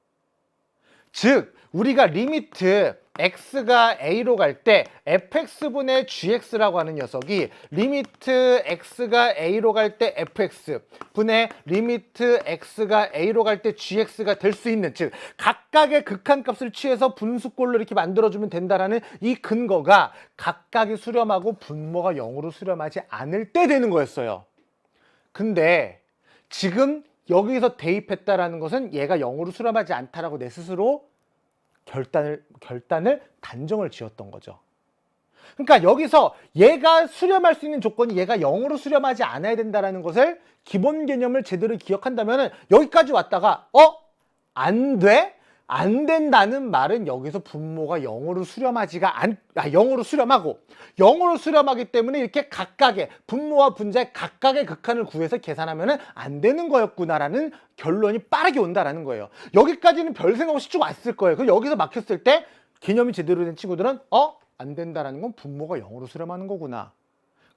즉 우리가 리미트 x가 a로 갈 때 fx분의 gx라고 하는 녀석이 리미트 x가 a로 갈 때 fx 분의 리미트 x가 a로 갈 때 gx가 될 수 있는, 즉 각각의 극한값을 취해서 분수꼴로 이렇게 만들어주면 된다라는 이 근거가 각각이 수렴하고 분모가 0으로 수렴하지 않을 때 되는 거였어요. 근데 지금 여기서 대입했다라는 것은 얘가 0으로 수렴하지 않다라고 내 스스로 결단을 단정을 지었던 거죠. 그러니까 여기서 얘가 수렴할 수 있는 조건이 얘가 0으로 수렴하지 않아야 된다라는 것을 기본 개념을 제대로 기억한다면은 여기까지 왔다가 안 돼? 안 된다는 말은 여기서 분모가 0으로 영으로 수렴하고 0으로 수렴하기 때문에 이렇게 각각의 분모와 분자의 각각의 극한을 구해서 계산하면은 안 되는 거였구나라는 결론이 빠르게 온다라는 거예요. 여기까지는 별 생각 없이 쭉 왔을 거예요. 그럼 여기서 막혔을 때 개념이 제대로 된 친구들은 안 된다라는 건 분모가 0으로 수렴하는 거구나.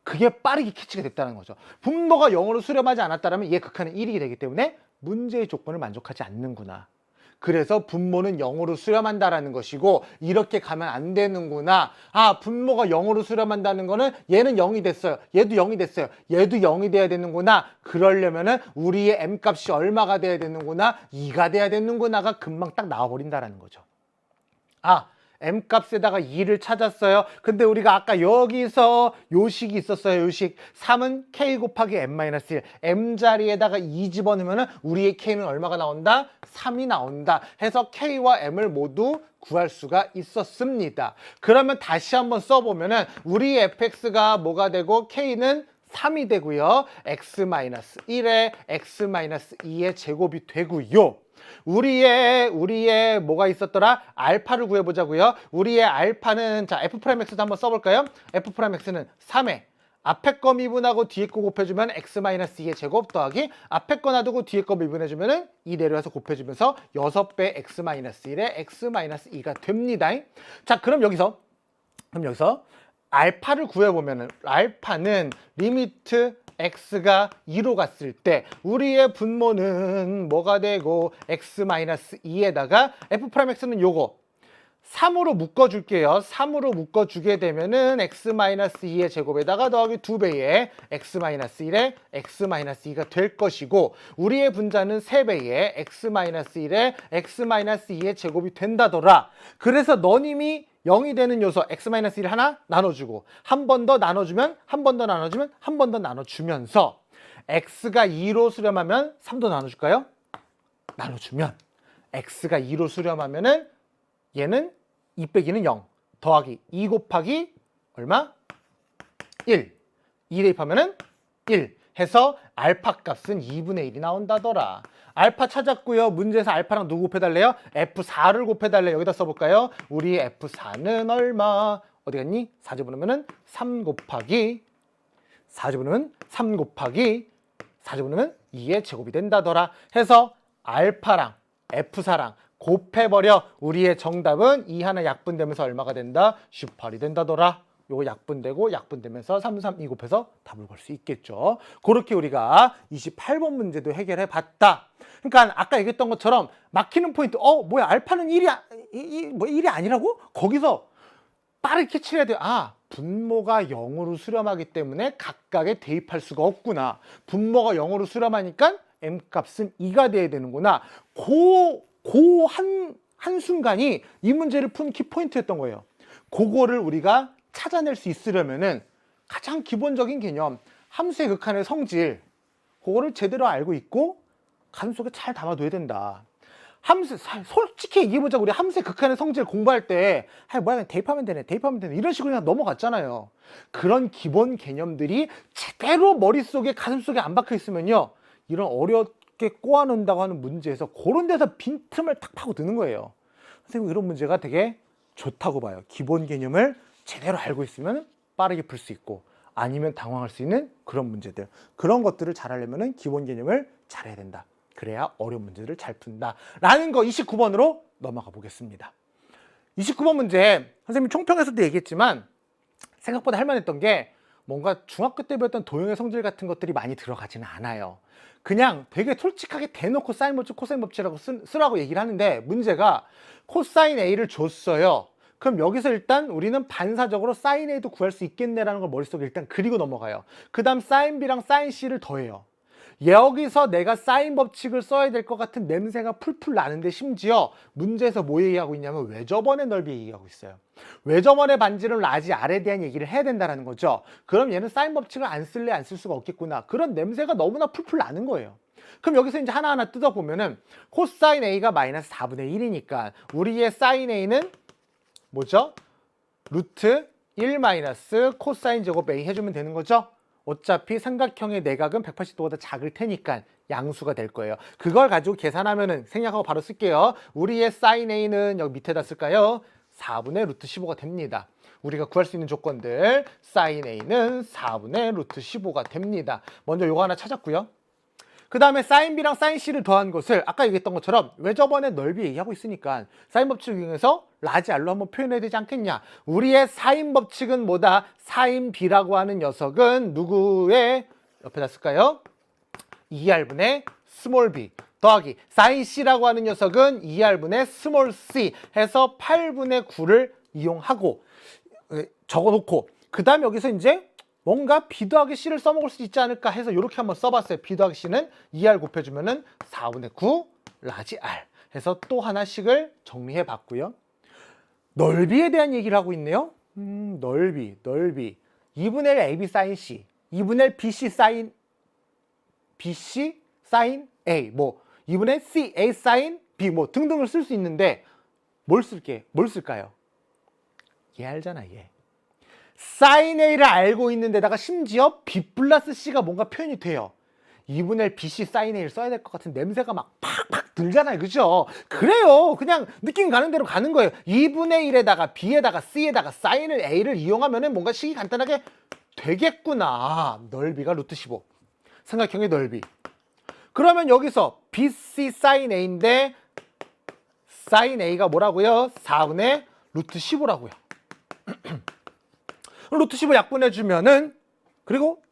그게 빠르게 캐치가 됐다는 거죠. 분모가 0으로 수렴하지 않았다면 얘 극한은 1이 되기 때문에 문제의 조건을 만족하지 않는구나. 그래서 분모는 0으로 수렴한다라는 것이고 이렇게 가면 안 되는구나. 분모가 0으로 수렴한다는 거는 얘는 0이 됐어요. 얘도 0이 됐어요. 얘도 0이 돼야 되는구나. 그러려면은 우리의 m값이 얼마가 돼야 되는구나. 2가 돼야 되는구나가 금방 딱 나와버린다라는 거죠. m값에다가 2를 찾았어요. 근데 우리가 아까 여기서 요식이 있었어요. 요식 3은 k 곱하기 m-1 m자리에다가 2 집어넣으면 우리의 k는 얼마가 나온다? 3이 나온다 해서 k와 m을 모두 구할 수가 있었습니다. 그러면 다시 한번 써보면은 우리 fx가 뭐가 되고 k는 3이 되고요. x-1에 x-2의 제곱이 되고요. 우리의 뭐가 있었더라? 알파를 구해보자고요. 우리의 알파는 자 f'x도 한번 써볼까요? f'x는 3에 앞에 거 미분하고 뒤에 거 곱해주면 x-2의 제곱 더하기 앞에 거 놔두고 뒤에 거 미분해주면 2 내려와서 곱해주면서 6배 x-1의 x-2가 됩니다. 자, 그럼 여기서 알파를 구해보면은 알파는 리미트 x가 2로 갔을 때 우리의 분모는 뭐가 되고 x-2에다가 f'x는 요거 3으로 묶어줄게요. 3으로 묶어주게 되면은 x-2의 제곱에다가 더하기 2배의 x-1의 x-2가 될 것이고 우리의 분자는 3배의 x-1의 x-2의 제곱이 된다더라. 그래서 너님이 0이 되는 요소 x-1을 하나 나눠주고 한 번 더 나눠주면 한 번 더 나눠주면 한 번 더 나눠주면서 x가 2로 수렴하면 3도 나눠줄까요? 나눠주면 x가 2로 수렴하면은 얘는 2 빼기는 0 더하기 2 곱하기 얼마? 1 2 대입하면은 1 해서 알파 값은 2분의 1이 나온다더라. 알파 찾았고요. 문제에서 알파랑 누구 곱해달래요? F4를 곱해달래요. 여기다 써볼까요? 우리 F4는 얼마? 어디 갔니? 4 집어넣으면 3 곱하기 4 집어넣으면 3 곱하기 4 집어넣으면 2의 제곱이 된다더라. 해서 알파랑 F4랑 곱해버려. 우리의 정답은 2 하나 약분되면서 얼마가 된다? 18이 된다더라. 요거 약분되고 약분되면서 3, 3, 2 곱해서 답을 걸 수 있겠죠. 그렇게 우리가 28번 문제도 해결해 봤다. 그러니까 아까 얘기했던 것처럼 막히는 포인트, 뭐야, 알파는 1이 아니라고? 거기서 빠르게 캐치를 해야 돼요. 아, 분모가 0으로 수렴하기 때문에 각각에 대입할 수가 없구나. 분모가 0으로 수렴하니까 m값은 2가 돼야 되는구나. 한순간이 이 문제를 푼 키포인트였던 거예요. 그거를 우리가 찾아낼 수 있으려면은 가장 기본적인 개념, 함수의 극한의 성질, 그거를 제대로 알고 있고 가슴 속에 잘 담아둬야 된다. 함수, 솔직히 얘기해보자. 우리 함수의 극한의 성질 공부할 때 뭐야, 대입하면 되네 이런 식으로 그냥 넘어갔잖아요. 그런 기본 개념들이 제대로 머릿속에 가슴속에 안 박혀 있으면요, 이런 어렵게 꼬아놓는다고 하는 문제에서 그런 데서 빈틈을 탁 파고 드는 거예요. 선생님, 이런 문제가 되게 좋다고 봐요. 기본 개념을 제대로 알고 있으면 빠르게 풀 수 있고, 아니면 당황할 수 있는 그런 문제들, 그런 것들을 잘 하려면 기본 개념을 잘해야 된다. 그래야 어려운 문제들을 잘 푼다 라는 거 29번으로 넘어가 보겠습니다. 29번 문제, 선생님이 총평에서도 얘기했지만 생각보다 할만했던 게 뭔가 중학교 때 배웠던 도형의 성질 같은 것들이 많이 들어가지는 않아요. 그냥 되게 솔직하게 대놓고 사인 법칙, 코사인 법칙이라고 쓰라고 얘기를 하는데, 문제가 코사인 A를 줬어요. 그럼 여기서 일단 우리는 반사적으로 사인 A도 구할 수 있겠네라는 걸 머릿속에 일단 그리고 넘어가요. 그 다음 사인 B랑 사인 C를 더해요. 여기서 내가 사인 법칙을 써야 될 것 같은 냄새가 풀풀 나는데, 심지어 문제에서 뭐 얘기하고 있냐면 외접원의 넓이 얘기하고 있어요. 외접원의 반지름 라지 R에 대한 얘기를 해야 된다는 거죠. 그럼 얘는 사인 법칙을 안 쓸래 안 쓸 수가 없겠구나. 그런 냄새가 너무나 풀풀 나는 거예요. 그럼 여기서 이제 하나하나 뜯어보면은 코사인 A가 마이너스 4분의 1이니까 우리의 사인 A는 뭐죠? 루트 1 마이너스 코사인 제곱 A 해주면 되는 거죠? 어차피 삼각형의 내각은 180도보다 작을 테니까 양수가 될 거예요. 그걸 가지고 계산하면은 생략하고 바로 쓸게요. 우리의 사인 A는 여기 밑에다 쓸까요? 4분의 루트 15가 됩니다. 우리가 구할 수 있는 조건들, 사인 A는 4분의 루트 15가 됩니다. 먼저 요거 하나 찾았고요. 그 다음에 사인 B랑 사인 C를 더한 것을 아까 얘기했던 것처럼 외접원의 넓이 얘기하고 있으니까 사인 법칙을 이용해서 라지 R로 한번 표현해야 되지 않겠냐. 우리의 사인 법칙은 뭐다? 사인 B라고 하는 녀석은 누구의 옆에다 쓸까요? 2R분의 스몰 b 더하기 사인 C라고 하는 녀석은 2R분의 스몰 c 해서 8분의 9를 이용하고 적어놓고, 그 다음 여기서 이제 뭔가 B 더하기 C를 써먹을 수 있지 않을까 해서 이렇게 한번 써봤어요. B 더하기 C는 2R 곱해주면은 4분의 9 라지 R 해서 또 하나씩을 정리해 봤고요. 넓이에 대한 얘기를 하고 있네요. 넓이 2분의 1 AB 사인 C, 2분의 1 BC 사인 A, 뭐 2분의 C A 사인 B 뭐 등등을 쓸 수 있는데 뭘 쓸까요? 얘 알잖아, 얘. 사인 A를 알고 있는 데다가 심지어 B 플러스 C가 뭔가 표현이 돼요. 2분의 1 BC 사인 A를 써야 될 것 같은 냄새가 막 팍팍 들잖아요. 그죠? 그래요. 그냥 느낌 가는 대로 가는 거예요. 2분의 1에다가 B에다가 C에다가 사인을 A를 이용하면은 뭔가 식이 간단하게 되겠구나. 넓이가 루트 15. 삼각형의 넓이. 그러면 여기서 BC sin A인데 sin A가 뭐라고요? 4분의 루트 15라고요. 루트 15 약분해주면은 그리고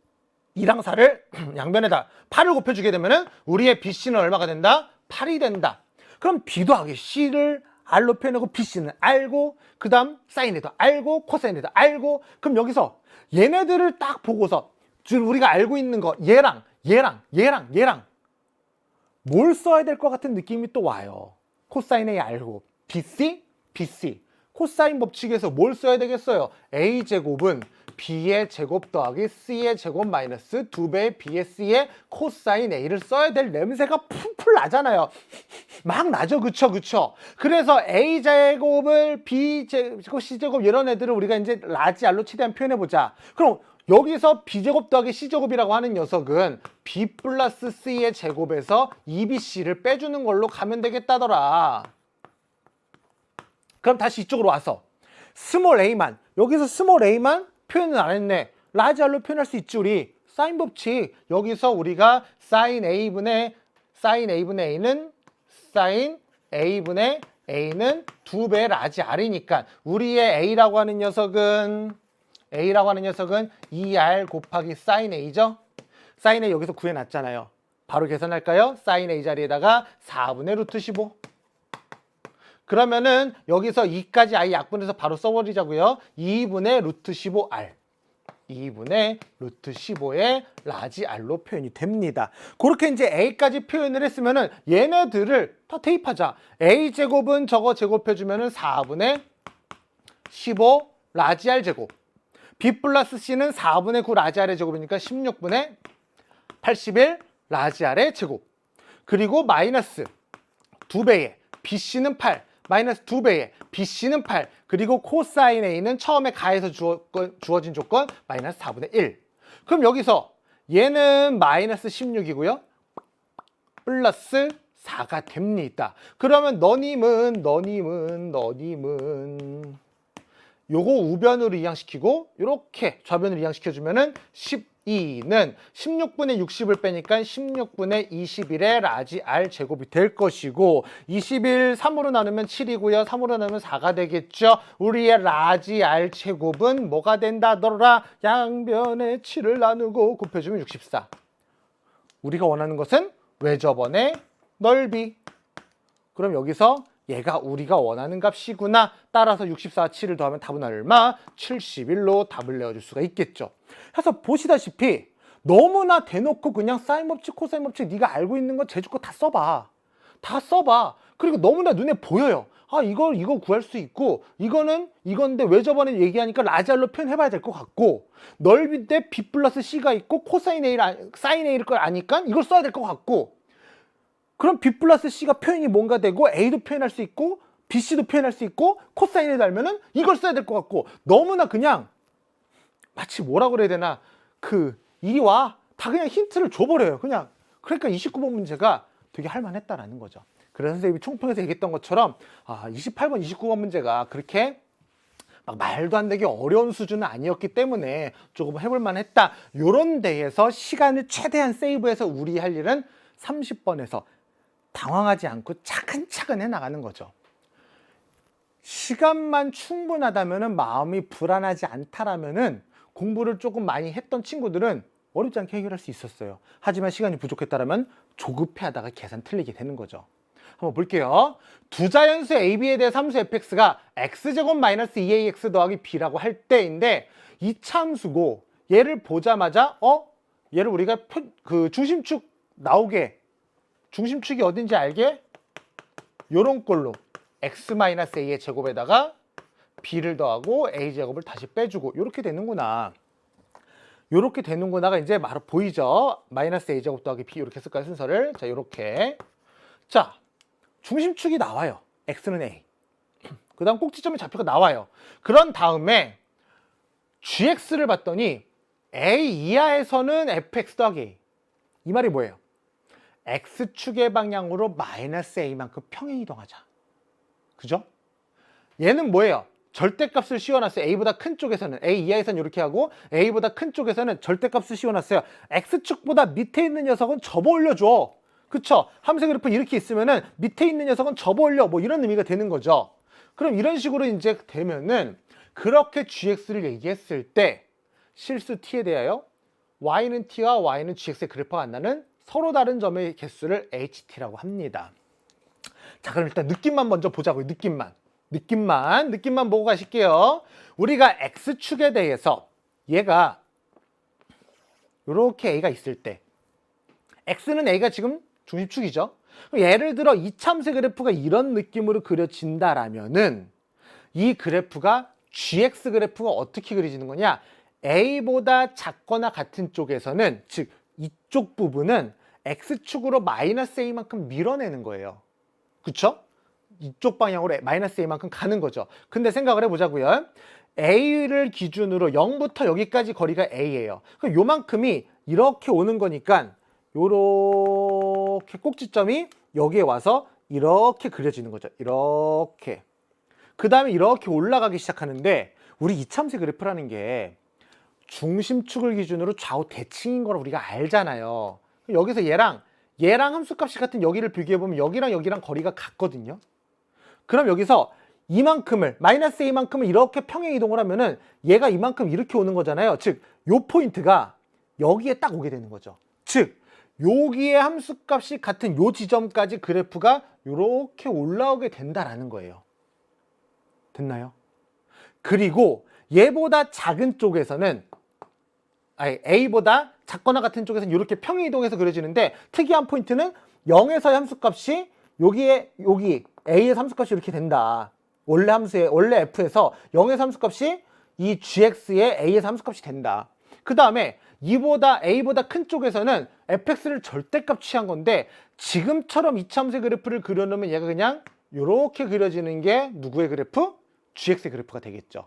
2랑 4를 양변에다 8을 곱해주게 되면은 우리의 BC는 얼마가 된다? 8이 된다. 그럼 B도 하게 C를 R로 표현하고 BC는 알고 그 다음 사인에도 알고 코사인에도 알고 그럼 여기서 얘네들을 딱 보고서 우리가 알고 있는 거 얘랑 뭘 써야 될 것 같은 느낌이 또 와요. 코사인 A 알고 BC 코사인 법칙에서 뭘 써야 되겠어요? A제곱은 B의 제곱 더하기 C의 제곱 마이너스 2배의 B의 C의 코사인 A를 써야 될 냄새가 풀풀 나잖아요. 막 나죠. 그쵸? 그래서 A제곱을 B제곱, C제곱 이런 애들을 우리가 이제 라지 R로 최대한 표현해보자. 그럼 여기서 B제곱 더하기 C제곱이라고 하는 녀석은 B 플러스 C의 제곱에서 2BC를 빼주는 걸로 가면 되겠다더라. 그럼 다시 이쪽으로 와서 스몰 a만 여기서 스몰 a만 표현을 안 했네. 라지 R로 표현할 수 있지 우리. 사인 법칙 여기서 우리가 사인 A분의 A는 2배 라지 R이니까 우리의 A라고 하는 녀석은 2R 곱하기 사인 A죠. 사인 A 여기서 구해놨잖아요. 바로 계산할까요? 사인 A 자리에다가 4분의 루트 15. 그러면은 여기서 2까지 아예 약분해서 바로 써버리자고요. 2분의 루트 15R. 2분의 루트 15의 라지 R로 표현이 됩니다. 그렇게 이제 A까지 표현을 했으면은 얘네들을 다 대입하자. A제곱은 저거 제곱해주면은 4분의 15 라지 R 제곱. B 플러스 C는 4분의 9 라지 R의 제곱이니까 16분의 81 라지 R의 제곱. 그리고 마이너스 2배의 BC는 8. 마이너스 2배의 BC는 8. 그리고 코사인 A는 처음에 가해서 주어진 조건 마이너스 4분의 1. 그럼 여기서 얘는 마이너스 16이고요. 플러스 4가 됩니다. 그러면 너님은 요거 우변으로 이항시키고 이렇게 좌변으로 이항시켜주면은 12는 16분의 60을 빼니까 16분의 21의 라지 R 제곱이 될 것이고 21 3으로 나누면 7이고요. 3으로 나누면 4가 되겠죠. 우리의 라지 R 제곱은 뭐가 된다더라? 양변에 7을 나누고 곱해주면 64. 우리가 원하는 것은 외접원의 넓이. 그럼 여기서 얘가 우리가 원하는 값이구나. 따라서 64와 7을 더하면 답은 얼마? 71로 답을 내어줄 수가 있겠죠. 그래서 보시다시피 너무나 대놓고 그냥 사인 법칙, 코사인 법칙 네가 알고 있는 거 제주거 다 써봐. 다 써봐. 그리고 너무나 눈에 보여요. 아 이거 구할 수 있고 이건데 왜 저번에 얘기하니까 라지알로 표현해봐야 될 것 같고 넓이인데 B 플러스 C가 있고 코사인 A를 사인 A를 걸 아니까 이걸 써야 될 것 같고 그럼 B 플러스 C가 표현이 뭔가 되고 A도 표현할 수 있고 BC도 표현할 수 있고 코사인을 달면은 이걸 써야 될 것 같고 너무나 그냥 마치 뭐라 그래야 되나 이리 와 다 그냥 힌트를 줘버려요. 그냥 그러니까 29번 문제가 되게 할만했다라는 거죠. 그래서 선생님이 총평에서 얘기했던 것처럼 28번, 29번 문제가 그렇게 막 말도 안 되게 어려운 수준은 아니었기 때문에 조금 해볼만 했다. 요런 데에서 시간을 최대한 세이브해서 우리 할 일은 30번에서 당황하지 않고 차근차근 해나가는 거죠. 시간만 충분하다면 마음이 불안하지 않다라면 공부를 조금 많이 했던 친구들은 어렵지 않게 해결할 수 있었어요. 하지만 시간이 부족했다면 조급해하다가 계산 틀리게 되는 거죠. 한번 볼게요. 두 자연수 AB에 대해 함수 fx가 x제곱 마이너스 2ax 더하기 b라고 할 때인데 이 참수고 얘를 보자마자 얘를 우리가 중심축 나오게 중심축이 어딘지 알게 요런 꼴로 x-a의 제곱에다가 b를 더하고 a제곱을 다시 빼주고 요렇게 되는구나. 요렇게 되는구나가 이제 바로 보이죠? 마이너스 a제곱 더하기 b 이렇게 쓸까요? 순서를. 자, 요렇게. 자, 중심축이 나와요. x는 a. 그 다음 꼭지점이 좌표가 나와요. 그런 다음에 gx를 봤더니 a 이하에서는 fx 더하기 a. 이 말이 뭐예요? x축의 방향으로 마이너스 a만큼 평행 이동하자. 그죠? 얘는 뭐예요? 절대값을 씌워놨어요. a보다 큰 쪽에서는 a 이하에서는 이렇게 하고 a보다 큰 쪽에서는 절대값을 씌워놨어요. x축보다 밑에 있는 녀석은 접어 올려줘. 그쵸? 함수의 그래프 이렇게 있으면은 밑에 있는 녀석은 접어 올려. 뭐 이런 의미가 되는 거죠. 그럼 이런 식으로 이제 되면은 그렇게 gx를 얘기했을 때 실수 t에 대하여 y는 t와 y는 gx의 그래프가 안 나는 서로 다른 점의 개수를 ht라고 합니다. 자, 그럼 일단 느낌만 먼저 보자고요. 느낌만 보고 가실게요. 우리가 x축에 대해서 얘가 이렇게 a가 있을 때 x는 a가 지금 중심축이죠. 예를 들어 이참수 그래프가 이런 느낌으로 그려진다라면은 이 그래프가 gx 그래프가 어떻게 그려지는 거냐? a보다 작거나 같은 쪽에서는, 즉 이쪽 부분은 x축으로 마이너스 a만큼 밀어내는 거예요. 그쵸? 이쪽 방향으로 마이너스 a만큼 가는 거죠. 근데 생각을 해보자고요. a를 기준으로 0부터 여기까지 거리가 a예요. 그럼 요만큼이 이렇게 오는 거니까 요렇게 꼭지점이 여기에 와서 이렇게 그려지는 거죠. 이렇게. 그 다음에 이렇게 올라가기 시작하는데 우리 이참수 그래프라는 게 중심축을 기준으로 좌우 대칭인 걸 우리가 알잖아요. 여기서 얘랑 함수값이 같은 여기를 비교해보면 여기랑 거리가 같거든요. 그럼 여기서 이만큼을 마이너스 a만큼을 이렇게 평행 이동을 하면은 얘가 이만큼 이렇게 오는 거잖아요. 즉 요 포인트가 여기에 딱 오게 되는 거죠. 즉 여기에 함수값이 같은 요 지점까지 그래프가 이렇게 올라오게 된다라는 거예요. 됐나요? 그리고 얘보다 작은 쪽에서는 a보다 작거나 같은 쪽에서는 이렇게 평행 이동해서 그려지는데 특이한 포인트는 0에서의 함수값이 여기 a의 함수값이 이렇게 된다. 원래 f에서 0에서 함수값이 이 gx의 a의 함수값이 된다. 그 다음에 a보다 큰 쪽에서는 fx를 절대값 취한 건데 지금처럼 이참수의 그래프를 그려놓으면 얘가 그냥 이렇게 그려지는 게 누구의 그래프? gx의 그래프가 되겠죠.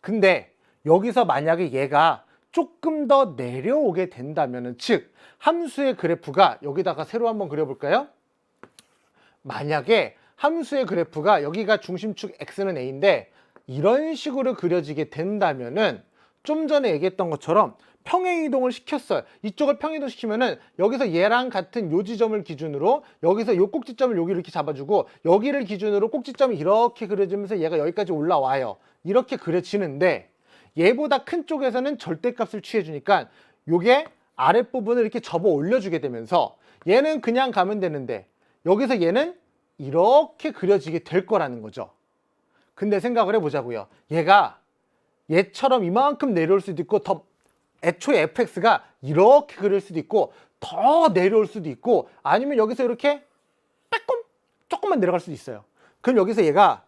근데 여기서 만약에 얘가 조금 더 내려오게 된다면은, 즉 함수의 그래프가 여기다가 새로 한번 그려볼까요? 만약에 함수의 그래프가 여기가 중심축 x는 a인데 이런 식으로 그려지게 된다면은 좀 전에 얘기했던 것처럼 평행 이동을 시켰어요. 이쪽을 평행 이동 시키면은 여기서 얘랑 같은 요 지점을 기준으로 여기서 요 꼭지점을 여기 이렇게 잡아주고 여기를 기준으로 꼭지점이 이렇게 그려지면서 얘가 여기까지 올라와요. 이렇게 그려지는데 얘보다 큰 쪽에서는 절대값을 취해주니까 요게 아랫부분을 이렇게 접어 올려주게 되면서 얘는 그냥 가면 되는데 여기서 얘는 이렇게 그려지게 될 거라는 거죠. 근데 생각을 해보자고요. 얘가 얘처럼 이만큼 내려올 수도 있고 애초에 fx가 이렇게 그릴 수도 있고 더 내려올 수도 있고 아니면 여기서 이렇게 조금만 내려갈 수도 있어요. 그럼 여기서 얘가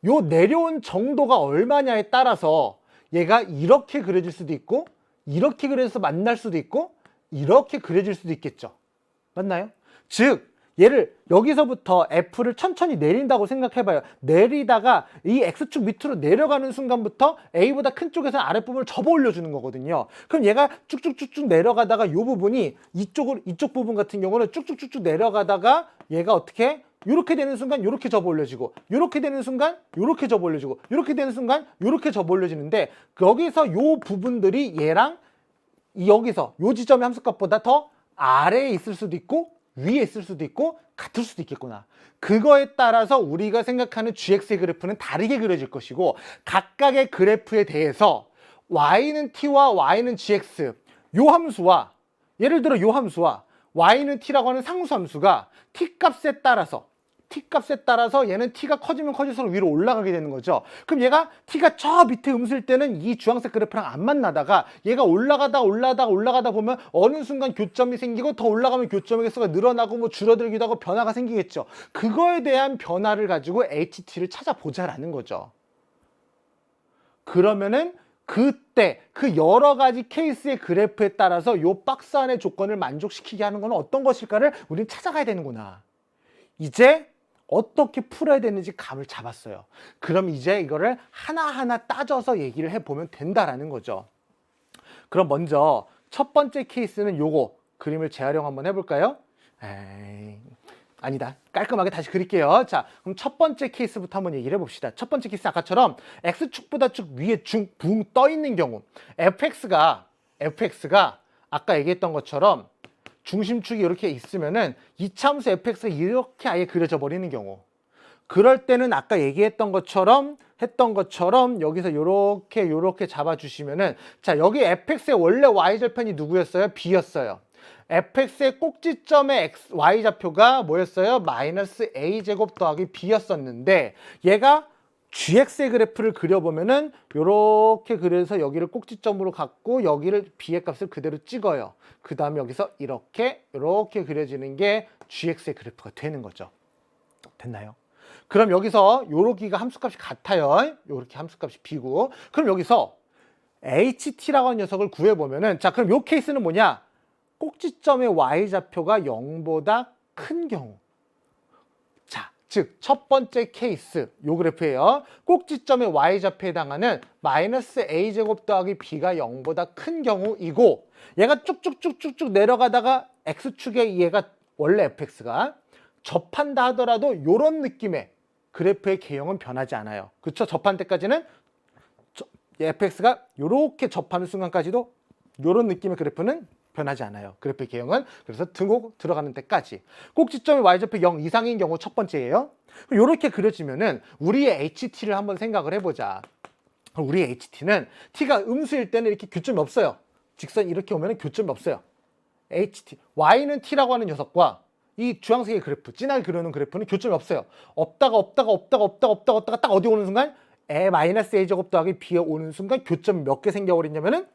요 내려온 정도가 얼마냐에 따라서 얘가 이렇게 그려질 수도 있고 이렇게 그려서 만날 수도 있고 이렇게 그려질 수도 있겠죠. 맞나요? 즉 얘를 여기서부터 f를 천천히 내린다고 생각해봐요. 내리다가 이 x축 밑으로 내려가는 순간부터 a보다 큰 쪽에서 아랫부분을 접어 올려주는 거거든요. 그럼 얘가 쭉쭉쭉쭉 내려가다가 이 부분이 이쪽 부분 같은 경우는 쭉쭉쭉쭉 내려가다가 얘가 어떻게 이렇게 되는 순간 이렇게 접어 올려지고 이렇게 되는 순간 이렇게 접어 올려지고 이렇게 되는 순간 이렇게 접어 올려지는데 여기서 요 부분들이 얘랑 여기서 요 지점의 함수값보다 더 아래에 있을 수도 있고 위에 있을 수도 있고 같을 수도 있겠구나. 그거에 따라서 우리가 생각하는 gx의 그래프는 다르게 그려질 것이고 각각의 그래프에 대해서 y는 t와 y는 gx 요 함수와 예를 들어 요 함수와 y는 t라고 하는 상수 함수가 t값에 따라서 얘는 t가 커지면 커질수록 위로 올라가게 되는 거죠. 그럼 얘가 t가 저 밑에 음수일 때는 이 주황색 그래프랑 안 만나다가 얘가 올라가다 보면 어느 순간 교점이 생기고 더 올라가면 교점의 개수가 늘어나고 뭐 줄어들기도 하고 변화가 생기겠죠. 그거에 대한 변화를 가지고 ht를 찾아보자라는 거죠. 그러면은 그때 그 여러 가지 케이스의 그래프에 따라서 요 박스 안의 조건을 만족시키게 하는 건 어떤 것일까를 우리는 찾아가야 되는구나. 이제 어떻게 풀어야 되는지 감을 잡았어요. 그럼 이제 이거를 하나하나 따져서 얘기를 해보면 된다라는 거죠. 그럼 먼저 첫 번째 케이스는 요거 그림을 재활용 한번 해볼까요? 아니다. 깔끔하게 다시 그릴게요. 자, 그럼 첫 번째 케이스부터 한번 얘기를 해봅시다. 첫 번째 케이스 아까처럼 X축보다 쭉 위에 붕 떠 있는 경우 FX가 아까 얘기했던 것처럼 중심축이 이렇게 있으면은 이차함수 fx가 이렇게 아예 그려져 버리는 경우, 그럴 때는 아까 얘기했던 것처럼 여기서 요렇게 잡아주시면은, 자, 여기 fx의 원래 y절편이 누구였어요? b였어요. fx의 꼭지점의 y좌표가 뭐였어요? 마이너스 a제곱 더하기 b였었는데, 얘가 gx의 그래프를 그려보면은 요렇게 그려서 여기를 꼭지점으로 갖고 여기를 b의 값을 그대로 찍어요. 그 다음에 여기서 이렇게 그려지는 게 gx의 그래프가 되는 거죠. 됐나요? 그럼 여기서 요러기가 함수값이 같아요. 요렇게 함수값이 b고, 그럼 여기서 ht라고 하는 녀석을 구해보면은, 자, 그럼 요 케이스는 뭐냐? 꼭지점의 y좌표가 0보다 큰 경우. 자, 즉 첫 번째 케이스 요 그래프예요. 꼭지점의 y좌표에 해당하는 마이너스 a제곱 더하기 b가 0보다 큰 경우이고, 얘가 쭉쭉쭉쭉쭉 내려가다가 x축에 얘가 원래 fx가 접한다 하더라도 요런 느낌의 그래프의 개형은 변하지 않아요. 그렇죠? 접한 때까지는 fx가 요렇게 접하는 순간까지도 요런 느낌의 그래프는 변하지 않아요. 그래프의 개형은. 그래서 등호 들어가는 데까지. 꼭지점의 y좌표 0 이상인 경우 첫 번째예요. 이렇게 그려지면은 우리의 ht를 한번 생각을 해보자. 우리의 ht는 t가 음수일 때는 이렇게 교점이 없어요. 직선 이렇게 오면은 교점이 없어요. ht, y는 t라고 하는 녀석과 이 주황색의 그래프, 진하게 그려놓은 그래프는 교점이 없어요. 없다가 딱 어디 오는 순간 마이너스 a제곱 더하기 b에 오는 순간 교점이 몇 개 생겨버리냐면은,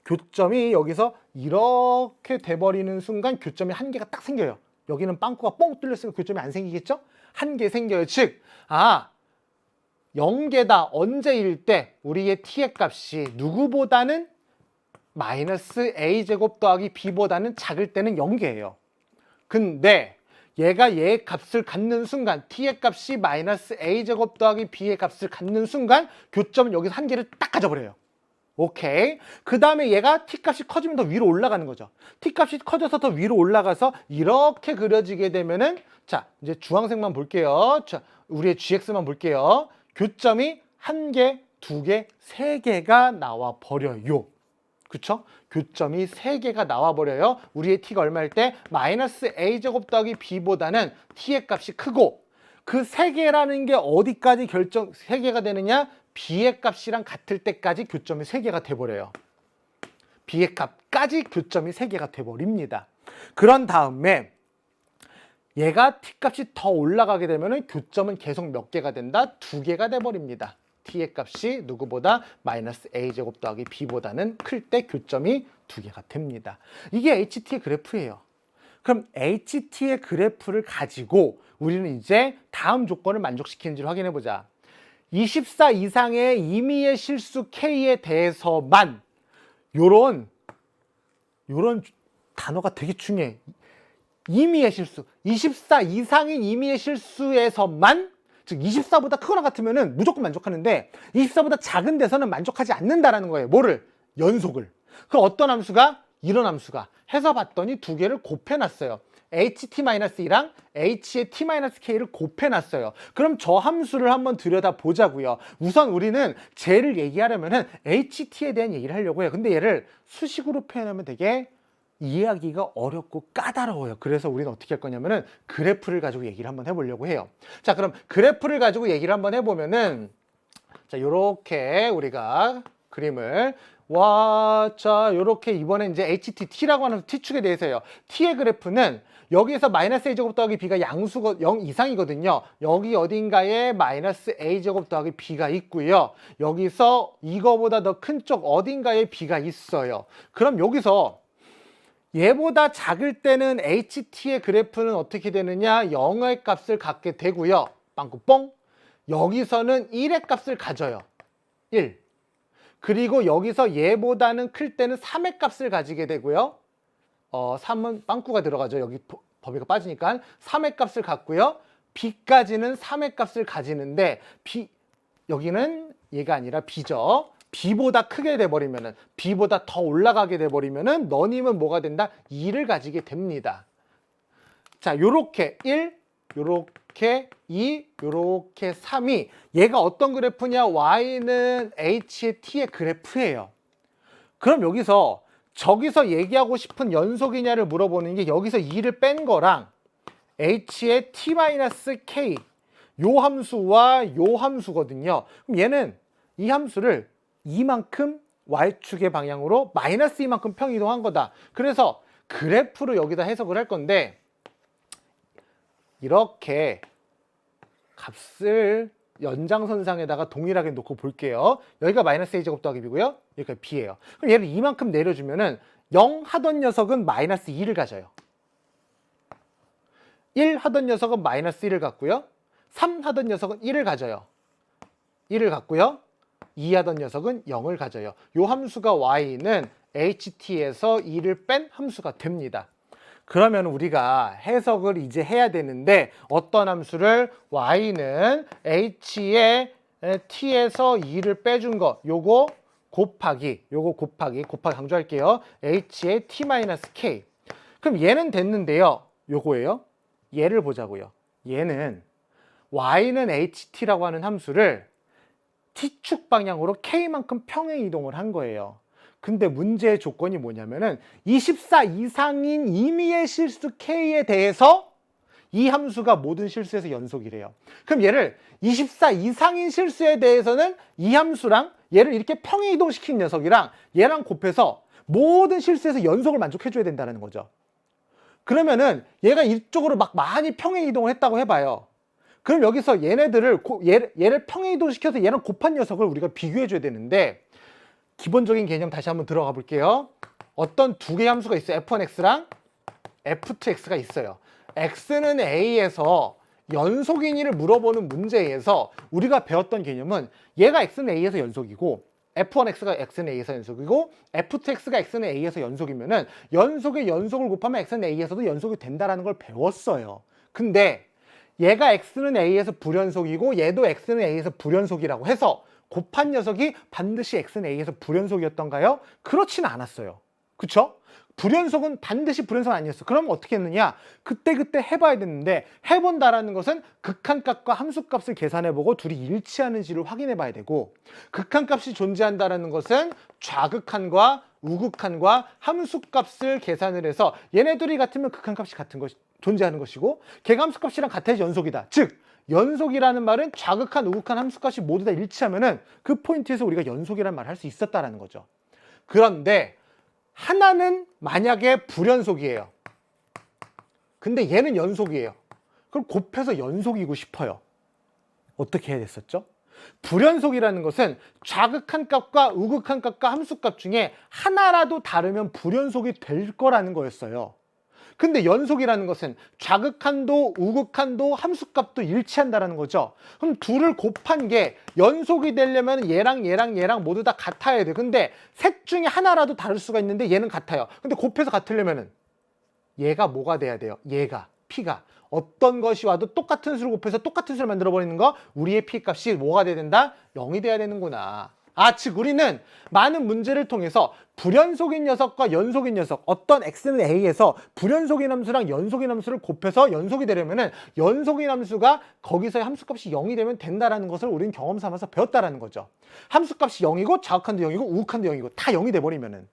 교점이 여기서 이렇게 돼버리는 순간 교점이 한 개가 딱 생겨요. 여기는 빵꾸가 뻥 뚫렸으니까 교점이 안 생기겠죠? 한 개 생겨요. 즉, 0개다 언제일 때 우리의 t의 값이 누구보다는 마이너스 a제곱 더하기 b보다는 작을 때는 0개예요. 근데 얘가 얘의 값을 갖는 순간, t의 값이 마이너스 a제곱 더하기 b의 값을 갖는 순간 교점은 여기서 한 개를 딱 가져버려요. 오케이. 그 다음에 얘가 t값이 커지면 더 위로 올라가는 거죠. t값이 커져서 더 위로 올라가서 이렇게 그려지게 되면은, 자, 이제 주황색만 볼게요. 자, 우리의 gx만 볼게요. 교점이 한 개, 두 개, 세 개가 나와 버려요. 그쵸? 교점이 세 개가 나와 버려요. 우리의 t가 얼마일 때? 마이너스 a제곱 더하기 b보다는 t의 값이 크고, 그 세 개라는 게 어디까지 세 개가 되느냐? b의 값이랑 같을 때까지 교점이 3개가 돼버려요. b의 값까지 교점이 3개가 돼버립니다. 그런 다음에 얘가 t값이 더 올라가게 되면 교점은 계속 몇 개가 된다? 2개가 돼버립니다. t의 값이 누구보다 마이너스 a제곱 더하기 b보다는 클 때 교점이 2개가 됩니다. 이게 ht의 그래프예요. 그럼 ht의 그래프를 가지고 우리는 이제 다음 조건을 만족시키는지를 확인해 보자. 24 이상의 임의의 실수 K에 대해서만 요런 단어가 되게 중요해. 임의의 실수. 24 이상인 임의의 실수에서만, 즉 24보다 크거나 같으면은 무조건 만족하는데 24보다 작은 데서는 만족하지 않는다라는 거예요. 뭐를? 연속을. 그럼 어떤 함수가? 이런 함수가. 해서 봤더니 두 개를 곱해놨어요. ht-2랑 h의 t-k를 곱해놨어요. 그럼 저 함수를 한번 들여다보자고요. 우선 우리는 쟤를 얘기하려면 ht에 대한 얘기를 하려고 해요. 근데 얘를 수식으로 표현하면 되게 이해하기가 어렵고 까다로워요. 그래서 우리는 어떻게 할 거냐면은 그래프를 가지고 얘기를 한번 해보려고 해요. 자, 그럼 그래프를 가지고 얘기를 한번 해보면은, 자, 요렇게 우리가 그림을, 자, 요렇게 이번에 이제 HTT라고 하는 T축에 대해서요. T의 그래프는 여기에서 마이너스 A제곱 더하기 B가 양수가 0 이상이거든요. 여기 어딘가에 마이너스 A제곱 더하기 B가 있고요. 여기서 이거보다 더 큰 쪽 어딘가에 B가 있어요. 그럼 여기서 얘보다 작을 때는 HT의 그래프는 어떻게 되느냐? 0의 값을 갖게 되고요. 빵꾸뽕. 여기서는 1의 값을 가져요. 1. 그리고 여기서 얘보다는 클 때는 3의 값을 가지게 되고요. 3은 빵꾸가 들어가죠. 여기 범위가 빠지니까 3의 값을 갖고요. b까지는 3의 값을 가지는데 여기는 얘가 아니라 b죠. b보다 크게 돼버리면은, b보다 더 올라가게 돼버리면은 너님은 뭐가 된다? 2를 가지게 됩니다. 자, 요렇게 1, 요렇게 2, 요렇게 3이 얘가 어떤 그래프냐? y는 h의 t의 그래프예요. 그럼 여기서 저기서 얘기하고 싶은 연속이냐를 물어보는 게 여기서 2를 뺀 거랑 h의 t-k 요 함수와 요 함수거든요. 그럼 얘는 이 함수를 이만큼 y축의 방향으로 마이너스 이만큼 평이동한 거다. 그래서 그래프로 여기다 해석을 할 건데 이렇게 값을 연장선상에다가 동일하게 놓고 볼게요. 여기가 마이너스 a제곱 더하기 b고요. 여기가 b예요. 그럼 얘를 이만큼 내려주면은 0 하던 녀석은 마이너스 2를 가져요. 1 하던 녀석은 마이너스 1을 갖고요. 3 하던 녀석은 1을 가져요. 1을 갖고요. 2 하던 녀석은 0을 가져요. 요 함수가 y는 ht에서 2를 뺀 함수가 됩니다. 그러면 우리가 해석을 이제 해야 되는데 어떤 함수를 y는 h의 t에서 2를 빼준 거 요거 곱하기 강조할게요. h의 t-k 그럼 얘는 됐는데요. 요거예요. 얘를 보자고요. 얘는 y는 ht라고 하는 함수를 t축 방향으로 k만큼 평행 이동을 한 거예요. 근데 문제의 조건이 뭐냐면은 24 이상인 임의의 실수 k에 대해서 이 함수가 모든 실수에서 연속이래요. 그럼 얘를 24 이상인 실수에 대해서는 이 함수랑 얘를 이렇게 평행 이동시킨 녀석이랑 얘랑 곱해서 모든 실수에서 연속을 만족해줘야 된다는 거죠. 그러면은 얘가 이쪽으로 막 많이 평행 이동을 했다고 해봐요. 그럼 여기서 얘네들을 얘를 평행 이동시켜서 얘랑 곱한 녀석을 우리가 비교해줘야 되는데 기본적인 개념 다시 한번 들어가 볼게요. 어떤 두 개의 함수가 있어요. f1x랑 f2x가 있어요. x는 a에서 연속이니를 물어보는 문제에서 우리가 배웠던 개념은 얘가 x는 a에서 연속이고 f1x가 x는 a에서 연속이고 f2x가 x는 a에서 연속이면은 연속의 연속을 곱하면 x는 a에서도 연속이 된다라는 걸 배웠어요. 근데 얘가 x는 a에서 불연속이고 얘도 x는 a에서 불연속이라고 해서 곱한 녀석이 반드시 x는 a에서 불연속이었던가요? 그렇지는 않았어요. 그쵸? 불연속은 반드시 불연속은 아니었어. 그럼 어떻게 했느냐? 그때그때 해봐야 됐는데 해본다라는 것은 극한값과 함수값을 계산해보고 둘이 일치하는지를 확인해봐야 되고 극한값이 존재한다라는 것은 좌극한과 우극한과 함수값을 계산을 해서 얘네들이 같으면 극한값이 같은 것이 존재하는 것이고 걔가 함수값이랑 같아야지 연속이다. 즉 연속이라는 말은 좌극한, 우극한 함수값이 모두 다 일치하면은 그 포인트에서 우리가 연속이라는 말을 할 수 있었다라는 거죠. 그런데 하나는 만약에 불연속이에요. 근데 얘는 연속이에요. 그럼 곱해서 연속이고 싶어요. 어떻게 해야 됐었죠? 불연속이라는 것은 좌극한 값과 우극한 값과 함수값 중에 하나라도 다르면 불연속이 될 거라는 거였어요. 근데 연속이라는 것은 좌극한도 우극한도 함수값도 일치한다는 거죠. 그럼 둘을 곱한 게 연속이 되려면 얘랑 모두 다 같아야 돼. 근데 셋 중에 하나라도 다를 수가 있는데 얘는 같아요. 근데 곱해서 같으려면은 얘가 뭐가 돼야 돼요? 얘가 p가 어떤 것이 와도 똑같은 수를 곱해서 똑같은 수를 만들어 버리는 거 우리의 p 값이 뭐가 돼야 된다? 0이 돼야 되는구나. 즉 우리는 많은 문제를 통해서 불연속인 녀석과 연속인 녀석 어떤 x는 a에서 불연속인 함수랑 연속인 함수를 곱해서 연속이 되려면은 연속인 함수가 거기서의 함수값이 0이 되면 된다라는 것을 우리는 경험 삼아서 배웠다라는 거죠. 함수값이 0이고 좌극한도 0이고 우극한도 0이고 다 0이 돼버리면은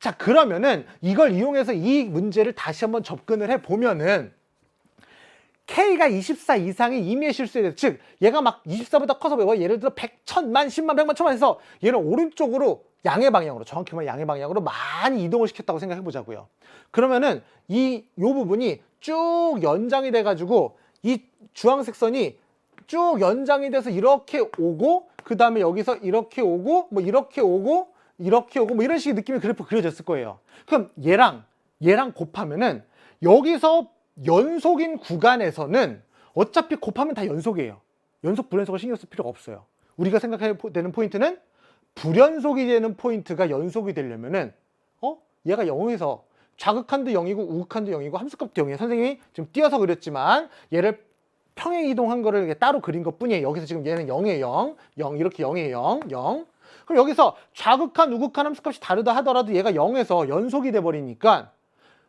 자 그러면은 이걸 이용해서 이 문제를 다시 한번 접근을 해보면은 K가 24 이상의 임의의 실수에 대해서 즉 얘가 막 24보다 커서 예를 들어 100, 1000만, 10만, 100만, 1000만 해서 얘는 오른쪽으로 양의 방향으로 정확히 말하면 양의 방향으로 많이 이동을 시켰다고 생각해 보자고요. 그러면은 요 부분이 쭉 연장이 돼 가지고 이 주황색 선이 쭉 연장이 돼서 이렇게 오고 그 다음에 여기서 이렇게 오고 뭐 이렇게 오고 이렇게 오고 뭐 이런 식의 느낌의 그래프 그려졌을 거예요. 그럼 얘랑 곱하면은 여기서 연속인 구간에서는 어차피 곱하면 다 연속이에요. 연속 불연속을 신경 쓸 필요가 없어요. 우리가 생각해야 되는 포인트는 불연속이 되는 포인트가 연속이 되려면은 얘가 0에서 좌극한도 0이고 우극한도 0이고 함수값도 0이에요. 선생님이 지금 띄어서 그렸지만 얘를 평행 이동한 거를 따로 그린 것 뿐이에요. 여기서 지금 얘는 0에 0, 0 이렇게 0에 0, 0. 그럼 여기서 좌극한, 우극한 함수값이 다르다 하더라도 얘가 0에서 연속이 돼 버리니까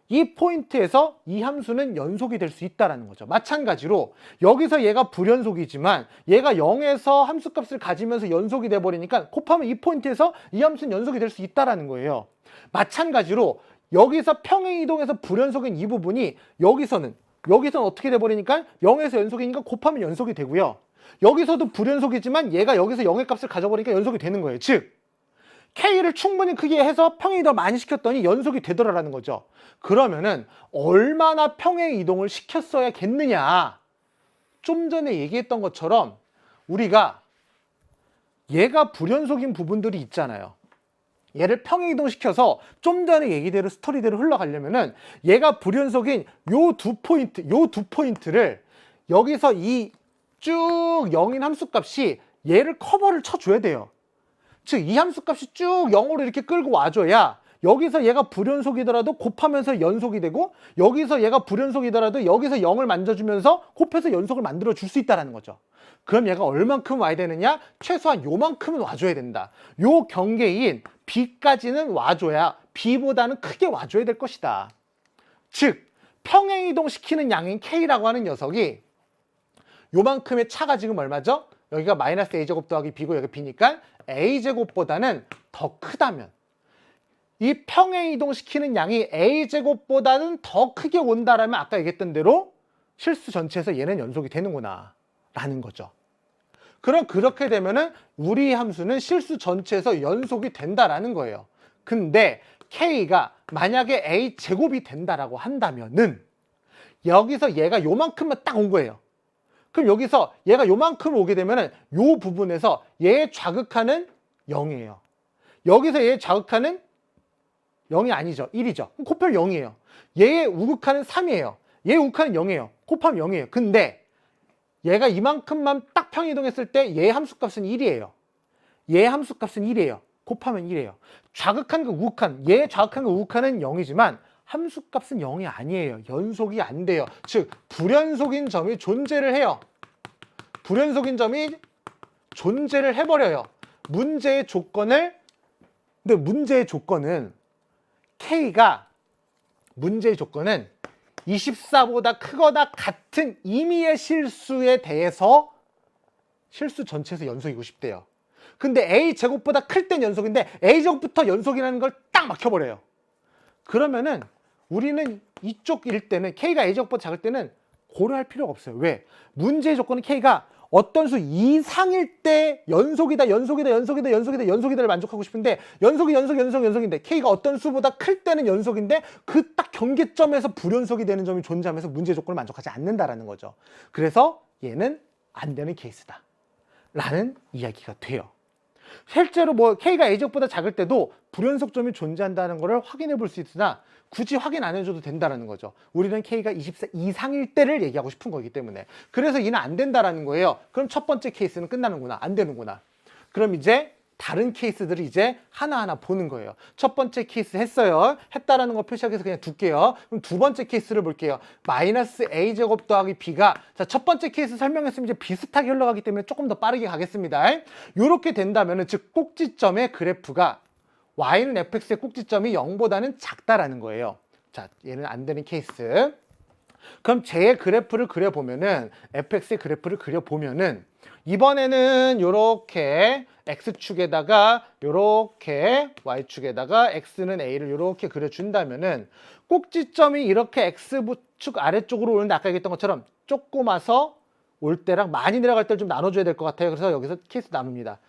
이 포인트에서 이 함수는 연속이 될 수 있다는 거죠. 마찬가지로 여기서 얘가 불연속이지만 얘가 0에서 함수값을 가지면서 연속이 돼버리니까 곱하면 이 포인트에서 이 함수는 연속이 될 수 있다는 거예요. 마찬가지로 여기서 평행이동에서 불연속인 이 부분이 여기서는 어떻게 돼버리니까 0에서 연속이니까 곱하면 연속이 되고요. 여기서도 불연속이지만 얘가 여기서 0의 값을 가져버리니까 연속이 되는 거예요. 즉 K를 충분히 크게 해서 평행이동을 많이 시켰더니 연속이 되더라라는 거죠. 그러면은 얼마나 평행이동을 시켰어야겠느냐. 좀 전에 얘기했던 것처럼 우리가 얘가 불연속인 부분들이 있잖아요. 얘를 평행이동 시켜서 좀 전에 얘기대로 스토리대로 흘러가려면은 얘가 불연속인 요 두 포인트를 여기서 이 쭉 0인 함수값이 얘를 커버를 쳐줘야 돼요. 즉 이 함수값이 쭉 0으로 이렇게 끌고 와줘야 여기서 얘가 불연속이더라도 곱하면서 연속이 되고 여기서 얘가 불연속이더라도 여기서 0을 만져주면서 곱해서 연속을 만들어 줄 수 있다는 거죠. 그럼 얘가 얼만큼 와야 되느냐? 최소한 요만큼은 와줘야 된다. 요 경계인 B까지는 와줘야 B보다는 크게 와줘야 될 것이다. 즉 평행이동 시키는 양인 K라고 하는 녀석이 요만큼의 차가 지금 얼마죠? 여기가 마이너스 A제곱 더하기 B고 여기 B니까 A제곱보다는 더 크다면 이 평행이동 시키는 양이 A제곱보다는 더 크게 온다라면 아까 얘기했던 대로 실수 전체에서 얘는 연속이 되는구나 라는 거죠. 그럼 그렇게 되면은 우리 함수는 실수 전체에서 연속이 된다라는 거예요. 근데 K가 만약에 A제곱이 된다라고 한다면은 여기서 얘가 요만큼만 딱 온 거예요. 그럼 여기서 얘가 요만큼 오게 되면은 요 부분에서 얘의 좌극하는 0이에요. 여기서 얘의 좌극하는 0이 아니죠. 1이죠. 그럼 곱하면 0이에요. 얘의 우극하는 3이에요. 얘의 우극하는 0이에요. 곱하면 0이에요. 근데 얘가 이만큼만 딱 평이동했을 때 얘의 함수값은 1이에요. 얘의 함수값은 1이에요. 곱하면 1이에요. 좌극한 거 우극한, 얘의 좌극한 거 우극한은 0이지만 함수값은 0이 아니에요. 연속이 안 돼요. 즉 불연속인 점이 존재를 해요. 불연속인 점이 존재를 해버려요. 문제의 조건은 K가 문제의 조건은 24보다 크거나 같은 임의의 실수에 대해서 실수 전체에서 연속이고 싶대요. 근데 A제곱보다 클 땐 연속인데 A제곱부터 연속이라는 걸 딱 막혀버려요. 그러면은 우리는 이쪽일 때는 K가 A제곱보다 작을 때는 고려할 필요가 없어요. 왜? 문제의 조건은 K가 어떤 수 이상일 때 연속이다를 만족하고 싶은데 연속인데 K가 어떤 수보다 클 때는 연속인데 그 딱 경계점에서 불연속이 되는 점이 존재하면서 문제 조건을 만족하지 않는다라는 거죠. 그래서 얘는 안 되는 케이스다 라는 이야기가 돼요. 실제로 K가 A제곱보다 작을 때도 불연속점이 존재한다는 것을 확인해 볼 수 있으나 굳이 확인 안 해줘도 된다는 거죠. 우리는 K가 24 이상일 때를 얘기하고 싶은 거기 때문에. 그래서 얘는 안 된다라는 거예요. 그럼 첫 번째 케이스는 끝나는구나. 안 되는구나. 그럼 이제 다른 케이스들을 이제 하나하나 보는 거예요. 첫 번째 케이스 했어요. 했다라는 거 표시하기 위해서 그냥 둘게요. 그럼 두 번째 케이스를 볼게요. 마이너스 A제곱 더하기 B가 자, 첫 번째 케이스 설명했으면 이제 비슷하게 흘러가기 때문에 조금 더 빠르게 가겠습니다. 이렇게 된다면은 즉 꼭지점의 그래프가 Y는 fx의 꼭지점이 0보다는 작다라는 거예요. 자, 얘는 안 되는 케이스. 그럼 제 그래프를 그려보면은 fx의 그래프를 그려보면은 이번에는 요렇게 x축에다가 요렇게 y축에다가 x는 a를 요렇게 그려준다면은 꼭지점이 이렇게 x축 아래쪽으로 오는데 아까 얘기했던 것처럼 조그마서 올 때랑 많이 내려갈 때를 좀 나눠줘야 될 것 같아요. 그래서 여기서 케이스 나눕니다.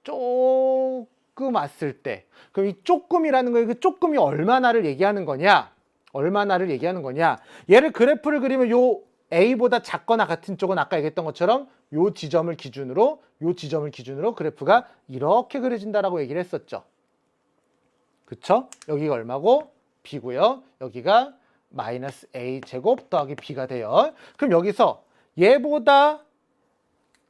조금 왔을 때. 그럼 이 조금이라는 거예요. 그 조금이 얼마나를 얘기하는 거냐? 얘를 그래프를 그리면 요 A보다 작거나 같은 쪽은 아까 얘기했던 것처럼 요 지점을 기준으로 그래프가 이렇게 그려진다라고 얘기를 했었죠. 그쵸? 여기가 얼마고? B고요. 여기가 마이너스 A제곱 더하기 B가 돼요. 그럼 여기서 얘보다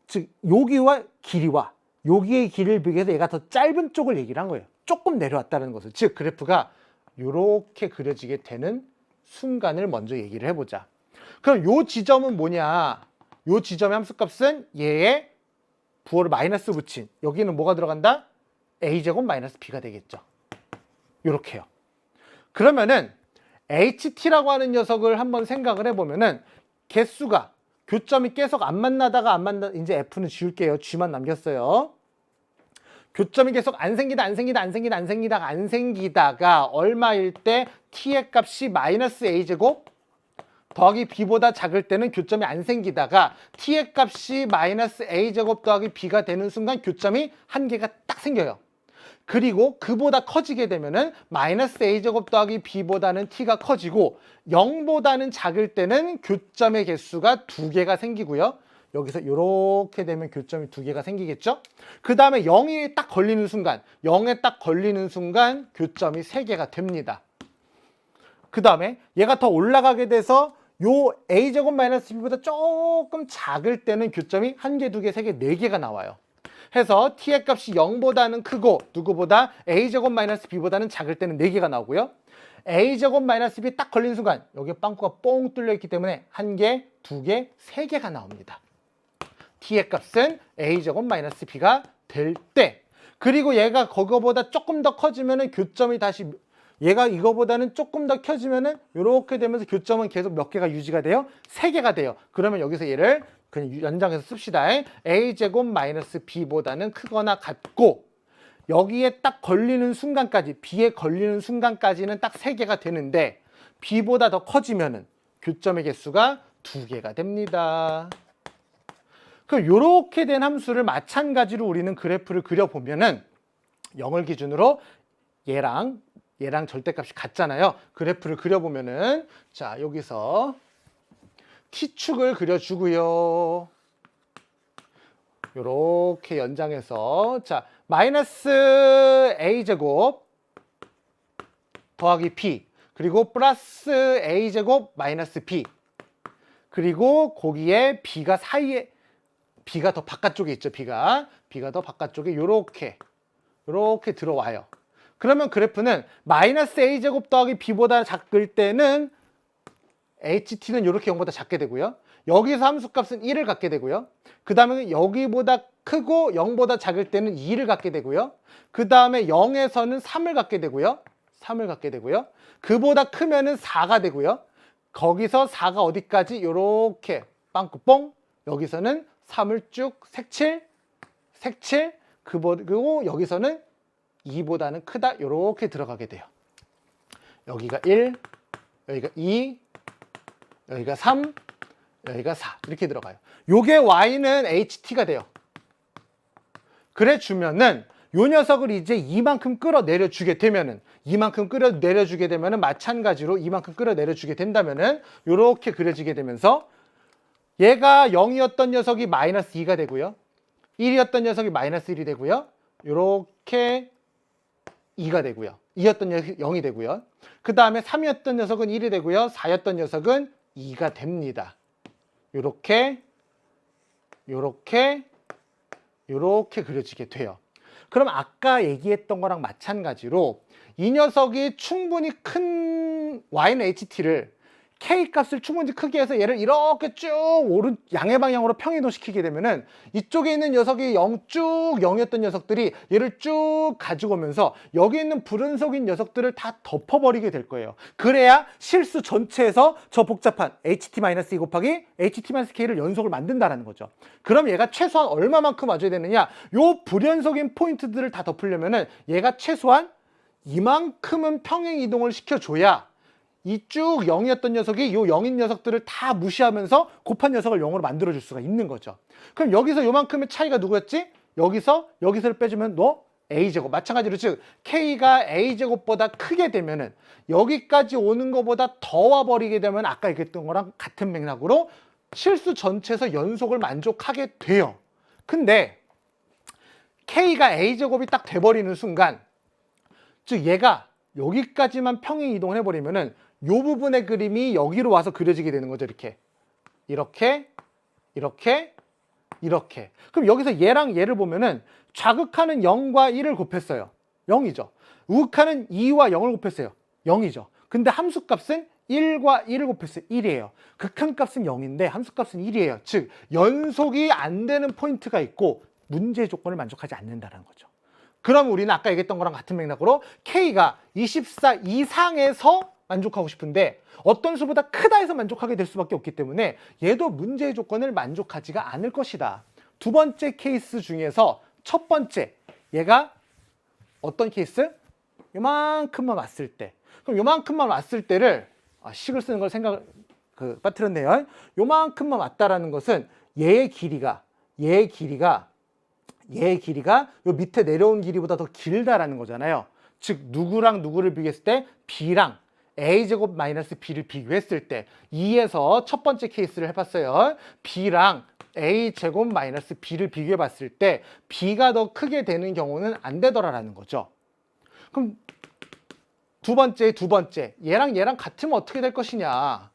즉 여기와 길이와 여기의 길이를 비교해서 얘가 더 짧은 쪽을 얘기를 한 거예요. 조금 내려왔다는 것을. 즉 그래프가 이렇게 그려지게 되는 순간을 먼저 얘기를 해보자. 그럼 요 지점은 뭐냐? 요 지점의 함수값은 얘의 부호를 마이너스 붙인 여기는 뭐가 들어간다? A제곱 마이너스 B가 되겠죠. 요렇게요. 그러면은 HT라고 하는 녀석을 한번 생각을 해보면은 개수가 교점이 계속 안 만나다가 이제 F는 지울게요. G만 남겼어요. 교점이 계속 안 생기다가 얼마일 때 t의 값이 마이너스 a제곱 더하기 b보다 작을 때는 교점이 안 생기다가 t의 값이 마이너스 a제곱 더하기 b가 되는 순간 교점이 한 개가 딱 생겨요. 그리고 그보다 커지게 되면은 마이너스 a제곱 더하기 b보다는 t가 커지고 0보다는 작을 때는 교점의 개수가 2개가 생기고요. 여기서 이렇게 되면 교점이 2개가 생기겠죠? 그 다음에 0에 딱 걸리는 순간 교점이 3개가 됩니다. 그 다음에 얘가 더 올라가게 돼서 요 a제곱 마이너스 b보다 조금 작을 때는 교점이 1개, 2개, 3개, 4개가 나와요. 해서 t의 값이 0보다는 크고 누구보다 a제곱 마이너스 b보다는 작을 때는 4개가 나오고요. a제곱 마이너스 b 딱 걸린 순간 여기 빵꾸가 뽕 뚫려 있기 때문에 1개, 2개, 3개가 나옵니다. t의 값은 a제곱 마이너스 b가 될 때, 그리고 얘가 그거보다 조금 더 커지면은 교점이 다시 얘가 이거보다는 조금 더 커지면은 이렇게 되면서 교점은 계속 몇 개가 유지가 돼요? 3개가 돼요. 그러면 여기서 얘를 그냥 연장해서 씁시다. a제곱 마이너스 b보다는 크거나 같고 여기에 딱 걸리는 순간까지 b에 걸리는 순간까지는 딱 3개가 되는데 b보다 더 커지면은 교점의 개수가 2개가 됩니다. 그럼 이렇게 된 함수를 마찬가지로 우리는 그래프를 그려보면은 0을 기준으로 얘랑 절대값이 같잖아요. 그래프를 그려보면은 자 여기서 t축을 그려주고요. 이렇게 연장해서 자 마이너스 a제곱 더하기 b 그리고 플러스 a제곱 마이너스 b 그리고 거기에 b가 사이에 b가 더 바깥쪽에 있죠. b가 더 바깥쪽에 요렇게 들어와요. 그러면 그래프는 마이너스 a제곱 더하기 b보다 작을 때는 ht는 이렇게 0보다 작게 되고요. 여기서 함수값은 1을 갖게 되고요. 그 다음에 여기보다 크고 0보다 작을 때는 2를 갖게 되고요. 그 다음에 0에서는 3을 갖게 되고요. 그보다 크면은 4가 되고요. 거기서 4가 어디까지? 요렇게 빵꾸뽕. 여기서는 3을 쭉 색칠. 그리고 여기서는 2보다는 크다. 요렇게 들어가게 돼요. 여기가 1, 여기가 2, 여기가 3, 여기가 4 이렇게 들어가요. 요게 y는 ht가 돼요. 그래 주면은 요 녀석을 이제 이만큼 끌어내려 주게 되면은 마찬가지로 이만큼 끌어내려 주게 된다면은 요렇게 그려지게 되면서 얘가 0이었던 녀석이 마이너스 2가 되고요. 1이었던 녀석이 마이너스 1이 되고요. 요렇게 2가 되고요. 2였던 녀석이 0이 되고요. 그 다음에 3이었던 녀석은 1이 되고요. 4였던 녀석은 2가 됩니다. 요렇게 그려지게 돼요. 그럼 아까 얘기했던 거랑 마찬가지로 이 녀석이 충분히 큰 y는 ht를 k 값을 충분히 크게 해서 얘를 이렇게 쭉 양의 방향으로 평이동시키게 되면은 이쪽에 있는 녀석이 0이었던 녀석들이 얘를 쭉 가지고 오면서 여기 있는 불연속인 녀석들을 다 덮어버리게 될 거예요. 그래야 실수 전체에서 저 복잡한 ht-2 곱하기 ht-k를 연속을 만든다는 거죠. 그럼 얘가 최소한 얼마만큼 와줘야 되느냐? 요 불연속인 포인트들을 다 덮으려면은 얘가 최소한 이만큼은 평행 이동을 시켜줘야 이 쭉 0이었던 녀석이 요 0인 녀석들을 다 무시하면서 곱한 녀석을 0으로 만들어줄 수가 있는 거죠. 그럼 여기서 요만큼의 차이가 누구였지? 여기서를 빼주면 너 a제곱. 마찬가지로 즉 k가 a제곱보다 크게 되면은 여기까지 오는 것보다 더 와버리게 되면 아까 얘기했던 거랑 같은 맥락으로 실수 전체에서 연속을 만족하게 돼요. 근데 k가 a제곱이 딱 돼버리는 순간 즉 얘가 여기까지만 평행 이동을 해버리면은 이 부분의 그림이 여기로 와서 그려지게 되는 거죠. 이렇게. 그럼 여기서 얘랑 얘를 보면은 좌극하는 0과 1을 곱했어요. 0이죠. 우극하는 2와 0을 곱했어요. 0이죠. 근데 함수값은 1과 1을 곱했어요. 1이에요. 극한값은 0인데 함수값은 1이에요. 즉 연속이 안 되는 포인트가 있고 문제의 조건을 만족하지 않는다는 거죠. 그럼 우리는 아까 얘기했던 거랑 같은 맥락으로 K가 24 이상에서 만족하고 싶은데 어떤 수보다 크다 해서 만족하게 될 수밖에 없기 때문에 얘도 문제의 조건을 만족하지가 않을 것이다. 두 번째 케이스 중에서 첫 번째, 얘가 어떤 케이스? 요만큼만 왔을 때. 그럼 요만큼만 왔을 때를 식을 쓰는 걸 빠뜨렸네요. 요만큼만 왔다라는 것은 얘의 길이가 요 밑에 내려온 길이보다 더 길다라는 거잖아요. 즉 누구랑 누구를 비교했을 때 B랑 A제곱 마이너스 B를 비교했을 때 2에서 첫 번째 케이스를 해봤어요. B랑 A제곱 마이너스 B를 비교해봤을 때 B가 더 크게 되는 경우는 안 되더라라는 거죠. 그럼 두 번째 얘랑 같으면 어떻게 될 것이냐.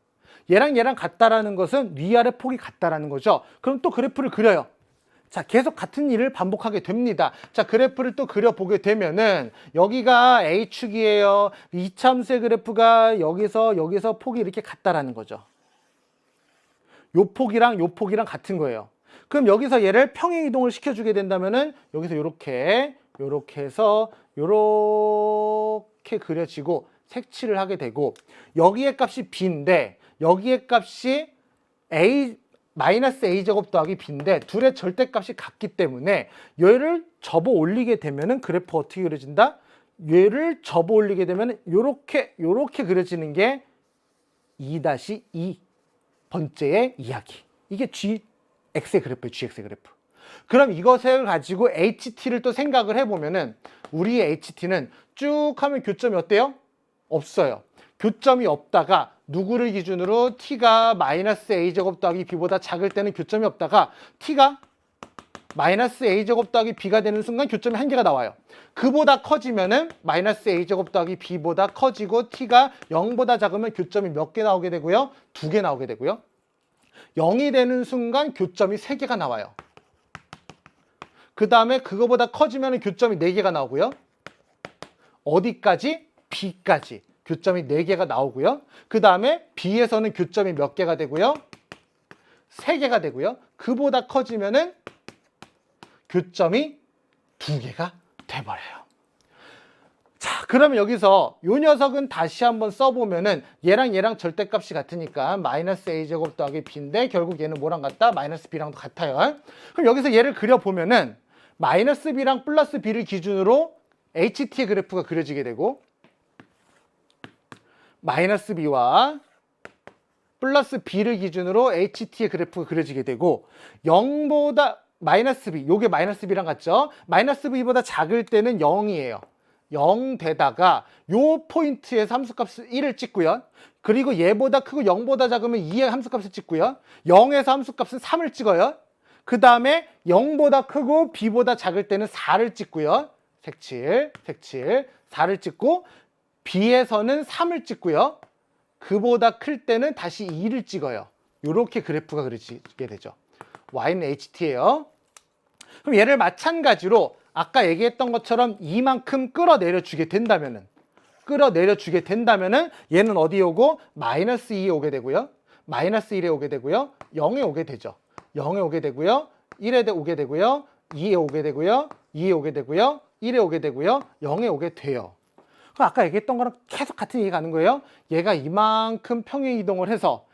얘랑 같다라는 것은 위아래 폭이 같다라는 거죠. 그럼 또 그래프를 그려요. 자, 계속 같은 일을 반복하게 됩니다. 자, 그래프를 또 그려보게 되면은 여기가 A축이에요. 이차함수의 그래프가 여기서 폭이 이렇게 같다라는 거죠. 요 폭이랑 같은 거예요. 그럼 여기서 얘를 평행 이동을 시켜주게 된다면은 여기서 요렇게 해서 요렇게 그려지고 색칠을 하게 되고 여기의 값이 B인데 여기의 값이 마이너스 A제곱 더하기 B인데 둘의 절대값이 같기 때문에 얘를 접어 올리게 되면은 그래프 어떻게 그려진다? 얘를 접어 올리게 되면은 요렇게 그려지는 게 2-2 번째의 이야기. 이게 GX의 그래프예요. GX의 그래프. 그럼 이것을 가지고 HT를 또 생각을 해보면은 우리의 HT는 쭉 하면 교점이 어때요? 없어요. 교점이 없다가 누구를 기준으로 t가 마이너스 a제곱 더하기 b보다 작을 때는 교점이 없다가 t가 마이너스 a제곱 더하기 b가 되는 순간 교점이 한 개가 나와요. 그보다 커지면은 마이너스 a제곱 더하기 b보다 커지고 t가 0보다 작으면 교점이 몇 개 나오게 되고요? 2개 나오게 되고요. 0이 되는 순간 교점이 3개가 나와요. 그 다음에 그거보다 커지면 교점이 4개가 나오고요. 어디까지? b까지. 교점이 4개가 나오고요. 그 다음에 B에서는 교점이 몇 개가 되고요? 3개가 되고요. 그보다 커지면은 교점이 2개가 돼버려요. 자, 그러면 여기서 이 녀석은 다시 한번 써보면은 얘랑 절대값이 같으니까 마이너스 A제곱 더하기 B인데 결국 얘는 뭐랑 같다? 마이너스 B랑도 같아요. 그럼 여기서 얘를 그려보면은 마이너스 B랑 플러스 B를 기준으로 HT의 그래프가 그려지게 되고 마이너스 B와 플러스 B를 기준으로 HT의 그래프가 그려지게 되고 0보다 마이너스 B, 요게 마이너스 B랑 같죠? 마이너스 B보다 작을 때는 0이에요. 0 되다가 요 포인트에서 함수값을 1을 찍고요. 그리고 얘보다 크고 0보다 작으면 2의 함수값을 찍고요. 0에서 함수값은 3을 찍어요. 그 다음에 0보다 크고 B보다 작을 때는 4를 찍고요. 색칠, 4를 찍고 B에서는 3을 찍고요. 그보다 클 때는 다시 2를 찍어요. 이렇게 그래프가 그려지게 되죠. Y는 HT예요. 그럼 얘를 마찬가지로 아까 얘기했던 것처럼 이만큼 끌어내려 주게 된다면은 얘는 어디에 오고? 마이너스 2에 오게 되고요. 마이너스 1에 오게 되고요. 0에 오게 되죠. 0에 오게 되고요. 1에 오게 되고요. 2에 오게 되고요. 2에 오게 되고요. 1에 오게 되고요. 0에 오게 돼요. 그럼 아까 얘기했던 거랑 계속 같은 얘기가 가는 거예요. 얘가 이만큼 평행 이동을 해서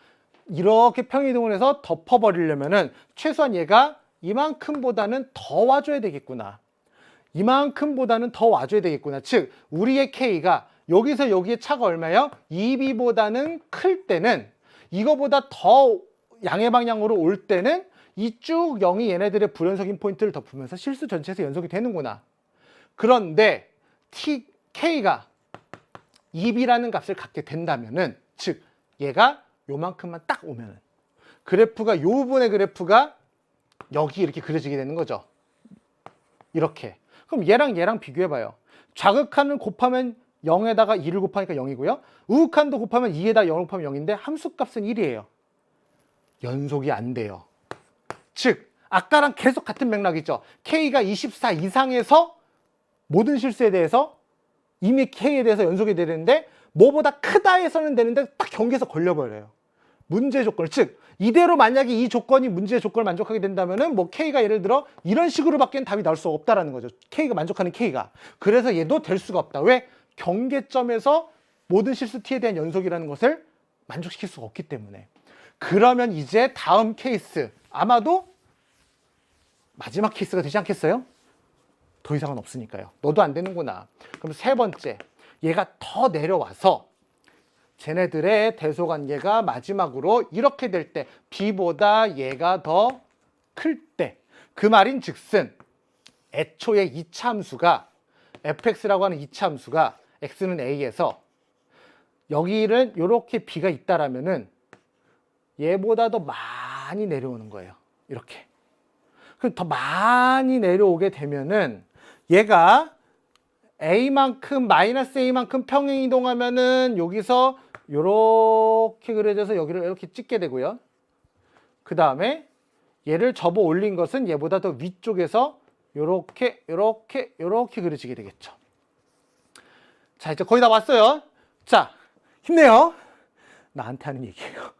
이렇게 평행 이동을 해서 덮어버리려면은 최소한 얘가 이만큼보다는 더 와줘야 되겠구나. 즉 우리의 K가 여기서 여기의 차가 얼마예요? 2B보다는 클 때는 이거보다 더 양의 방향으로 올 때는 이쭉 0이 얘네들의 불연속인 포인트를 덮으면서 실수 전체에서 연속이 되는구나. 그런데 K가 2B라는 값을 갖게 된다면은 즉 얘가 요만큼만 딱 오면은 그래프가 요 부분의 그래프가 여기 이렇게 그려지게 되는 거죠. 이렇게. 그럼 얘랑 비교해봐요. 좌극한을 곱하면 0에다가 2를 곱하니까 0이고요. 우극한도 곱하면 2에다 0을 곱하면 0인데 함수값은 1이에요. 연속이 안 돼요. 즉 아까랑 계속 같은 맥락이죠. K가 24 이상에서 모든 실수에 대해서 이미 K에 대해서 연속이 되는데 뭐보다 크다에서는 되는데 딱 경계에서 걸려버려요. 문제 조건, 즉 이대로 만약에 이 조건이 문제의 조건을 만족하게 된다면은 뭐 K가 예를 들어 이런 식으로밖에 답이 나올 수가 없다라는 거죠. K가 만족하는 K가. 그래서 얘도 될 수가 없다. 왜? 경계점에서 모든 실수 t에 대한 연속이라는 것을 만족시킬 수가 없기 때문에. 그러면 이제 다음 케이스, 아마도 마지막 케이스가 되지 않겠어요? 더 이상은 없으니까요. 너도 안 되는구나. 그럼 세 번째, 얘가 더 내려와서 쟤네들의 대소관계가 마지막으로 이렇게 될 때, b보다 얘가 더 클 때, 그 말인 즉슨 애초에 이차 함수가 fx라고 하는 이차 함수가 x는 a에서 여기를 이렇게 b가 있다라면은 얘보다 더 많이 내려오는 거예요. 이렇게. 그럼 더 많이 내려오게 되면은 얘가 a만큼 마이너스 a만큼 평행 이동하면은 여기서 이렇게 그려져서 여기를 이렇게 찍게 되고요. 그 다음에 얘를 접어 올린 것은 얘보다 더 위쪽에서 이렇게 그려지게 되겠죠. 자, 이제 거의 다 왔어요. 자, 힘내요. 나한테 하는 얘기예요.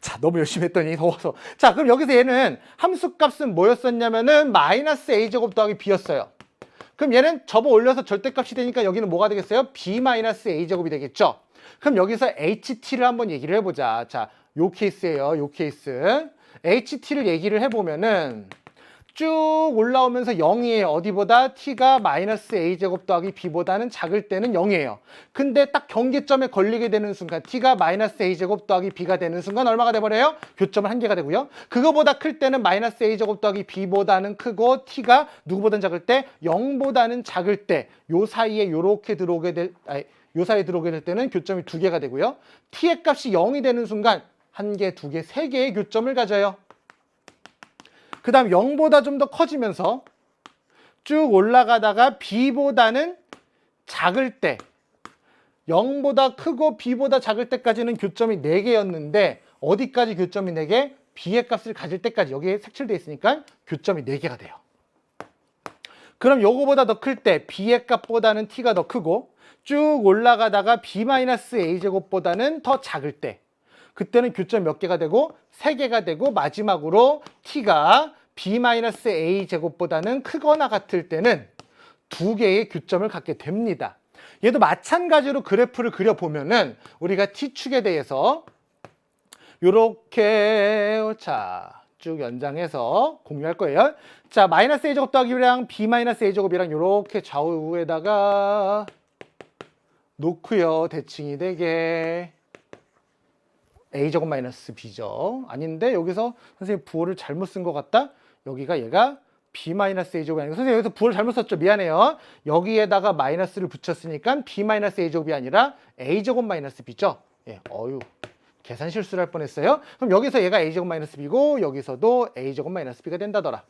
자, 너무 열심히 했더니 더워서. 자, 그럼 여기서 얘는 함수값은 뭐였었냐면은 마이너스 a제곱 더하기 b였어요. 그럼 얘는 접어 올려서 절대값이 되니까 여기는 뭐가 되겠어요? b 마이너스 a제곱이 되겠죠. 그럼 여기서 ht를 한번 얘기를 해보자. 자, 요 케이스예요. 요 케이스. ht를 얘기를 해보면은 쭉 올라오면서 0이에요. 어디보다? t가 마이너스 a제곱 더하기 b보다는 작을 때는 0이에요. 근데 딱 경계점에 걸리게 되는 순간 t가 마이너스 a제곱 더하기 b가 되는 순간 얼마가 돼버려요? 교점은 한 개가 되고요. 그거보다 클 때는 마이너스 a제곱 더하기 b보다는 크고 t가 누구보다는 작을 때 0보다는 작을 때 요 사이에 요렇게 들어오게 될 요 사이에 들어오게 될 때는 교점이 두 개가 되고요. t의 값이 0이 되는 순간 한 개, 두 개, 세 개의 교점을 가져요. 그 다음 0보다 좀 더 커지면서 쭉 올라가다가 b보다는 작을 때 0보다 크고 b보다 작을 때까지는 교점이 4개였는데 어디까지 교점이 4개? b의 값을 가질 때까지 여기에 색칠되어 있으니까 교점이 4개가 돼요. 그럼 요거보다 더 클 때 b의 값보다는 t가 더 크고 쭉 올라가다가 b-a제곱보다는 더 작을 때 그때는 교점 몇 개가 되고 3개가 되고 마지막으로 t가 b-a제곱보다는 크거나 같을 때는 2개의 교점을 갖게 됩니다. 얘도 마찬가지로 그래프를 그려보면은 우리가 t축에 대해서 요렇게 쭉 연장해서 공유할 거예요. 자, 마이너스 a제곱 더하기 b랑 b-a제곱이랑 요렇게 좌우에다가 놓고요. 대칭이 되게 a제곱 마이너스 b죠. 아닌데 여기서 선생님 부호를 잘못 쓴 것 같다? 여기가 얘가 b 마이너스 a제곱이 아니고 선생님 여기서 부호를 잘못 썼죠. 미안해요. 여기에다가 마이너스를 붙였으니까 b 마이너스 a제곱이 아니라 a제곱 마이너스 b죠. 예, 계산 실수를 할 뻔했어요. 그럼 여기서 얘가 a제곱 마이너스 b고 여기서도 a제곱 마이너스 b가 된다더라.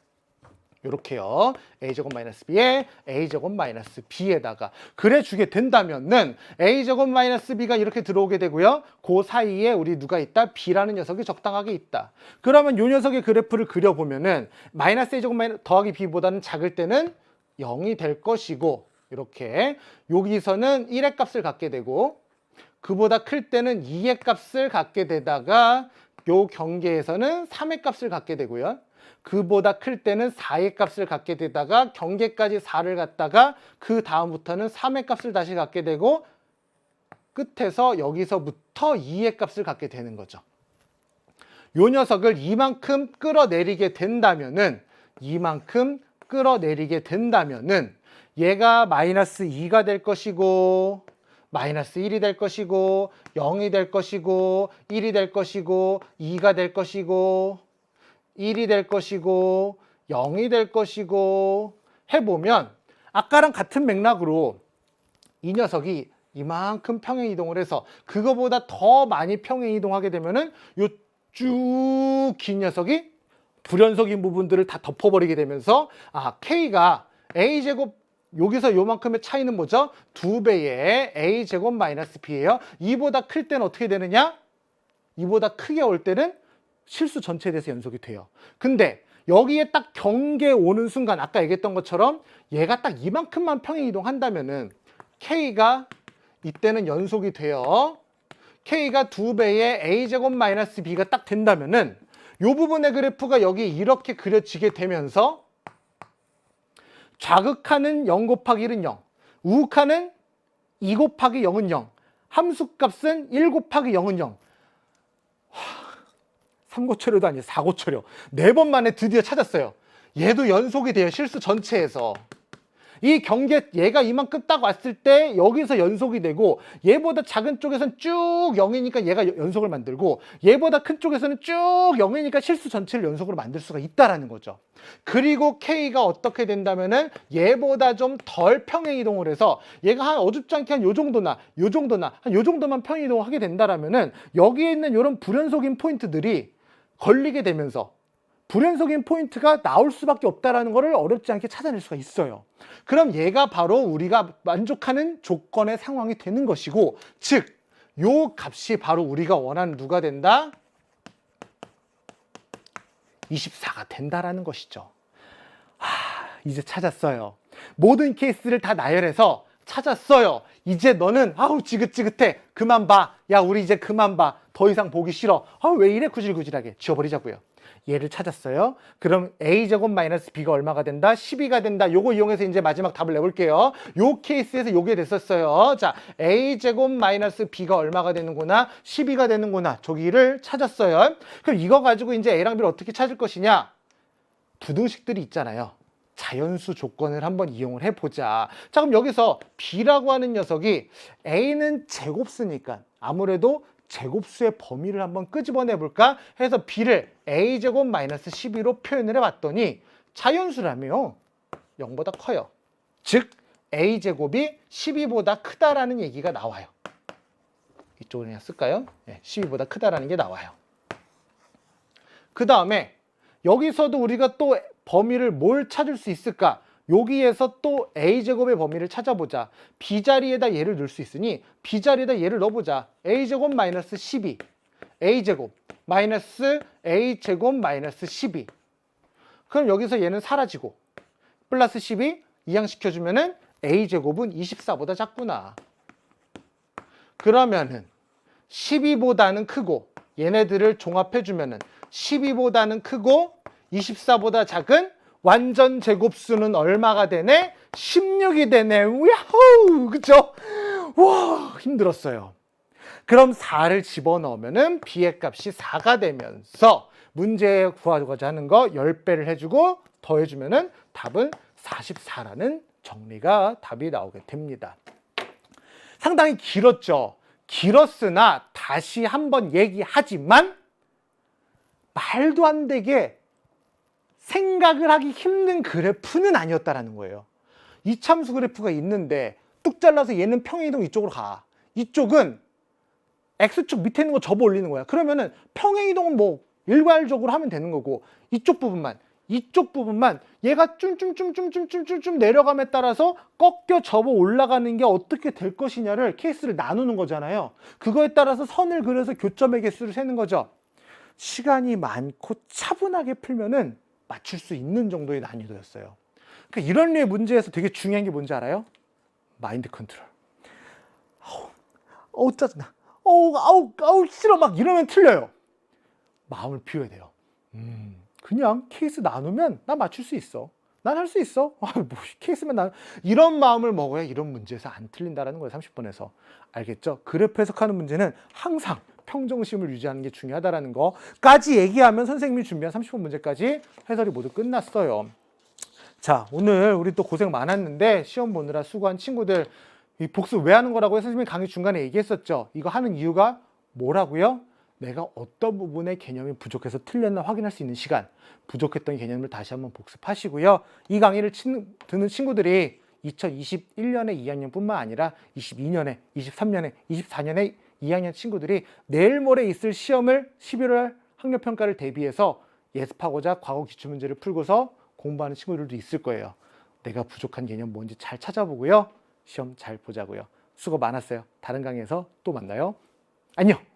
요렇게요. a제곱 마이너스 b에 a제곱 마이너스 b에다가 그래 주게 된다면은 a제곱 마이너스 b가 이렇게 들어오게 되고요. 그 사이에 우리 누가 있다? b라는 녀석이 적당하게 있다. 그러면 요 녀석의 그래프를 그려보면은 마이너스 a제곱 더하기 b보다는 작을 때는 0이 될 것이고 이렇게 여기서는 1의 값을 갖게 되고 그보다 클 때는 2의 값을 갖게 되다가 요 경계에서는 3의 값을 갖게 되고요. 그보다 클 때는 4의 값을 갖게 되다가 경계까지 4를 갖다가 그 다음부터는 3의 값을 다시 갖게 되고 끝에서 여기서부터 2의 값을 갖게 되는 거죠. 요 녀석을 이만큼 끌어내리게 된다면은 얘가 마이너스 2가 될 것이고 마이너스 1이 될 것이고 0이 될 것이고 1이 될 것이고 2가 될 것이고 1이 될 것이고 0이 될 것이고 해보면 아까랑 같은 맥락으로 이 녀석이 이만큼 평행 이동을 해서 그거보다 더 많이 평행 이동하게 되면은 요 쭉 긴 녀석이 불연속인 부분들을 다 덮어버리게 되면서 K가 A제곱 여기서 요만큼의 차이는 뭐죠? 2배의 A제곱 마이너스 B예요. 이보다 클 때는 어떻게 되느냐? 이보다 크게 올 때는 실수 전체에 대해서 연속이 돼요. 근데 여기에 딱 경계에 오는 순간 아까 얘기했던 것처럼 얘가 딱 이만큼만 평행 이동한다면은 K가 이때는 연속이 돼요. K가 2배의 A제곱 마이너스 B가 딱 된다면은 요 부분의 그래프가 여기 이렇게 그려지게 되면서 좌극하는 0 곱하기 1은 0, 우극하는 2 곱하기 0은 0, 함수값은 1 곱하기 0은 0. 3고초려도 아니에요. 4고초려. 4번 만에 드디어 찾았어요. 얘도 연속이 돼요. 실수 전체에서. 이 경계 얘가 이만큼 딱 왔을 때 여기서 연속이 되고 얘보다 작은 쪽에서는 쭉 0이니까 얘가 연속을 만들고 얘보다 큰 쪽에서는 쭉 0이니까 실수 전체를 연속으로 만들 수가 있다라는 거죠. 그리고 K가 어떻게 된다면은 얘보다 좀 덜 평행 이동을 해서 얘가 한 어줍지 않게 한 요 정도나 한 요 정도만 평행 이동을 하게 된다라면은 여기에 있는 이런 불연속인 포인트들이 걸리게 되면서 불연속인 포인트가 나올 수밖에 없다는 것을 어렵지 않게 찾아낼 수가 있어요. 그럼 얘가 바로 우리가 만족하는 조건의 상황이 되는 것이고, 즉, 요 값이 바로 우리가 원하는 누가 된다? 24가 된다라는 것이죠. 이제 찾았어요. 모든 케이스를 다 나열해서 찾았어요. 이제 너는 아우 지긋지긋해. 그만 봐. 야 우리 이제 그만 봐. 더 이상 보기 싫어. 왜 이래 구질구질하게. 지워버리자고요. 얘를 찾았어요. 그럼 a제곱 마이너스 b가 얼마가 된다? 12가 된다. 요거 이용해서 이제 마지막 답을 내볼게요. 요 케이스에서 요게 됐었어요. 자, a제곱 마이너스 b가 얼마가 되는구나? 12가 되는구나. 저기를 찾았어요. 그럼 이거 가지고 이제 a랑 b를 어떻게 찾을 것이냐? 부등식들이 있잖아요. 자연수 조건을 한번 이용을 해보자. 자, 그럼 여기서 b라고 하는 녀석이 a는 제곱수니까 아무래도 제곱수의 범위를 한번 끄집어내 볼까 해서 b를 a제곱 마이너스 12로 표현을 해봤더니 자연수라며 0보다 커요. 즉 a제곱이 12보다 크다라는 얘기가 나와요. 이쪽을 그냥 쓸까요? 12보다 크다라는 게 나와요. 그 다음에 여기서도 우리가 또 범위를 뭘 찾을 수 있을까? 여기에서 또 a제곱의 범위를 찾아보자. b자리에다 얘를 넣을 수 있으니 b자리에다 얘를 넣어보자. a제곱 마이너스 12 a제곱 마이너스 a제곱 마이너스 12. 그럼 여기서 얘는 사라지고 플러스 12 이항시켜주면은 a제곱은 24보다 작구나. 그러면은 12보다는 크고 얘네들을 종합해주면은 12보다는 크고 24보다 작은 완전 제곱수는 얼마가 되네? 16이 되네. 야호! 그쵸? 와, 힘들었어요. 그럼 4를 집어넣으면은 b의 값이 4가 되면서 문제에 구하고자 하는 거 10배를 해주고 더해주면은 답은 44라는 정리가 답이 나오게 됩니다. 상당히 길었죠. 길었으나 다시 한번 얘기하지만 말도 안 되게 생각을 하기 힘든 그래프는 아니었다라는 거예요. 이참수 그래프가 있는데 뚝 잘라서 얘는 평행이동 이쪽으로 가. 이쪽은 X축 밑에 있는 거 접어 올리는 거야. 그러면은 평행이동은 뭐 일괄적으로 하면 되는 거고 이쪽 부분만 얘가 쫌쫌쫌쫌쫌쫌쫌 내려감에 따라서 꺾여 접어 올라가는 게 어떻게 될 것이냐를 케이스를 나누는 거잖아요. 그거에 따라서 선을 그려서 교점의 개수를 세는 거죠. 시간이 많고 차분하게 풀면은 맞출 수 있는 정도의 난이도였어요. 그러니까 이런 류의 문제에서 되게 중요한 게 뭔지 알아요? 마인드 컨트롤. 짜증나. 아우 싫어 막 이러면 틀려요. 마음을 비워야 돼요. 그냥 케이스 나누면 나 맞출 수 있어. 난 할 수 있어. 케이스면 난 이런 마음을 먹어야 이런 문제에서 안 틀린다라는 거예요. 30번에서. 알겠죠? 그래프 해석하는 문제는 항상 평정심을 유지하는 게 중요하다는 거까지 얘기하면 선생님이 준비한 30번 문제까지 해설이 모두 끝났어요. 자, 오늘 우리 또 고생 많았는데 시험 보느라 수고한 친구들 이 복습 왜 하는 거라고요? 선생님이 강의 중간에 얘기했었죠. 이거 하는 이유가 뭐라고요? 내가 어떤 부분의 개념이 부족해서 틀렸나 확인할 수 있는 시간, 부족했던 개념을 다시 한번 복습하시고요. 이 강의를 듣는 친구들이 2021년에 2학년뿐만 아니라 22년에, 23년에, 24년에 2학년 친구들이 내일 모레 있을 시험을 11월 학력평가를 대비해서 예습하고자 과거 기출문제를 풀고서 공부하는 친구들도 있을 거예요. 내가 부족한 개념 뭔지 잘 찾아보고요. 시험 잘 보자고요. 수고 많았어요. 다른 강의에서 또 만나요. 안녕!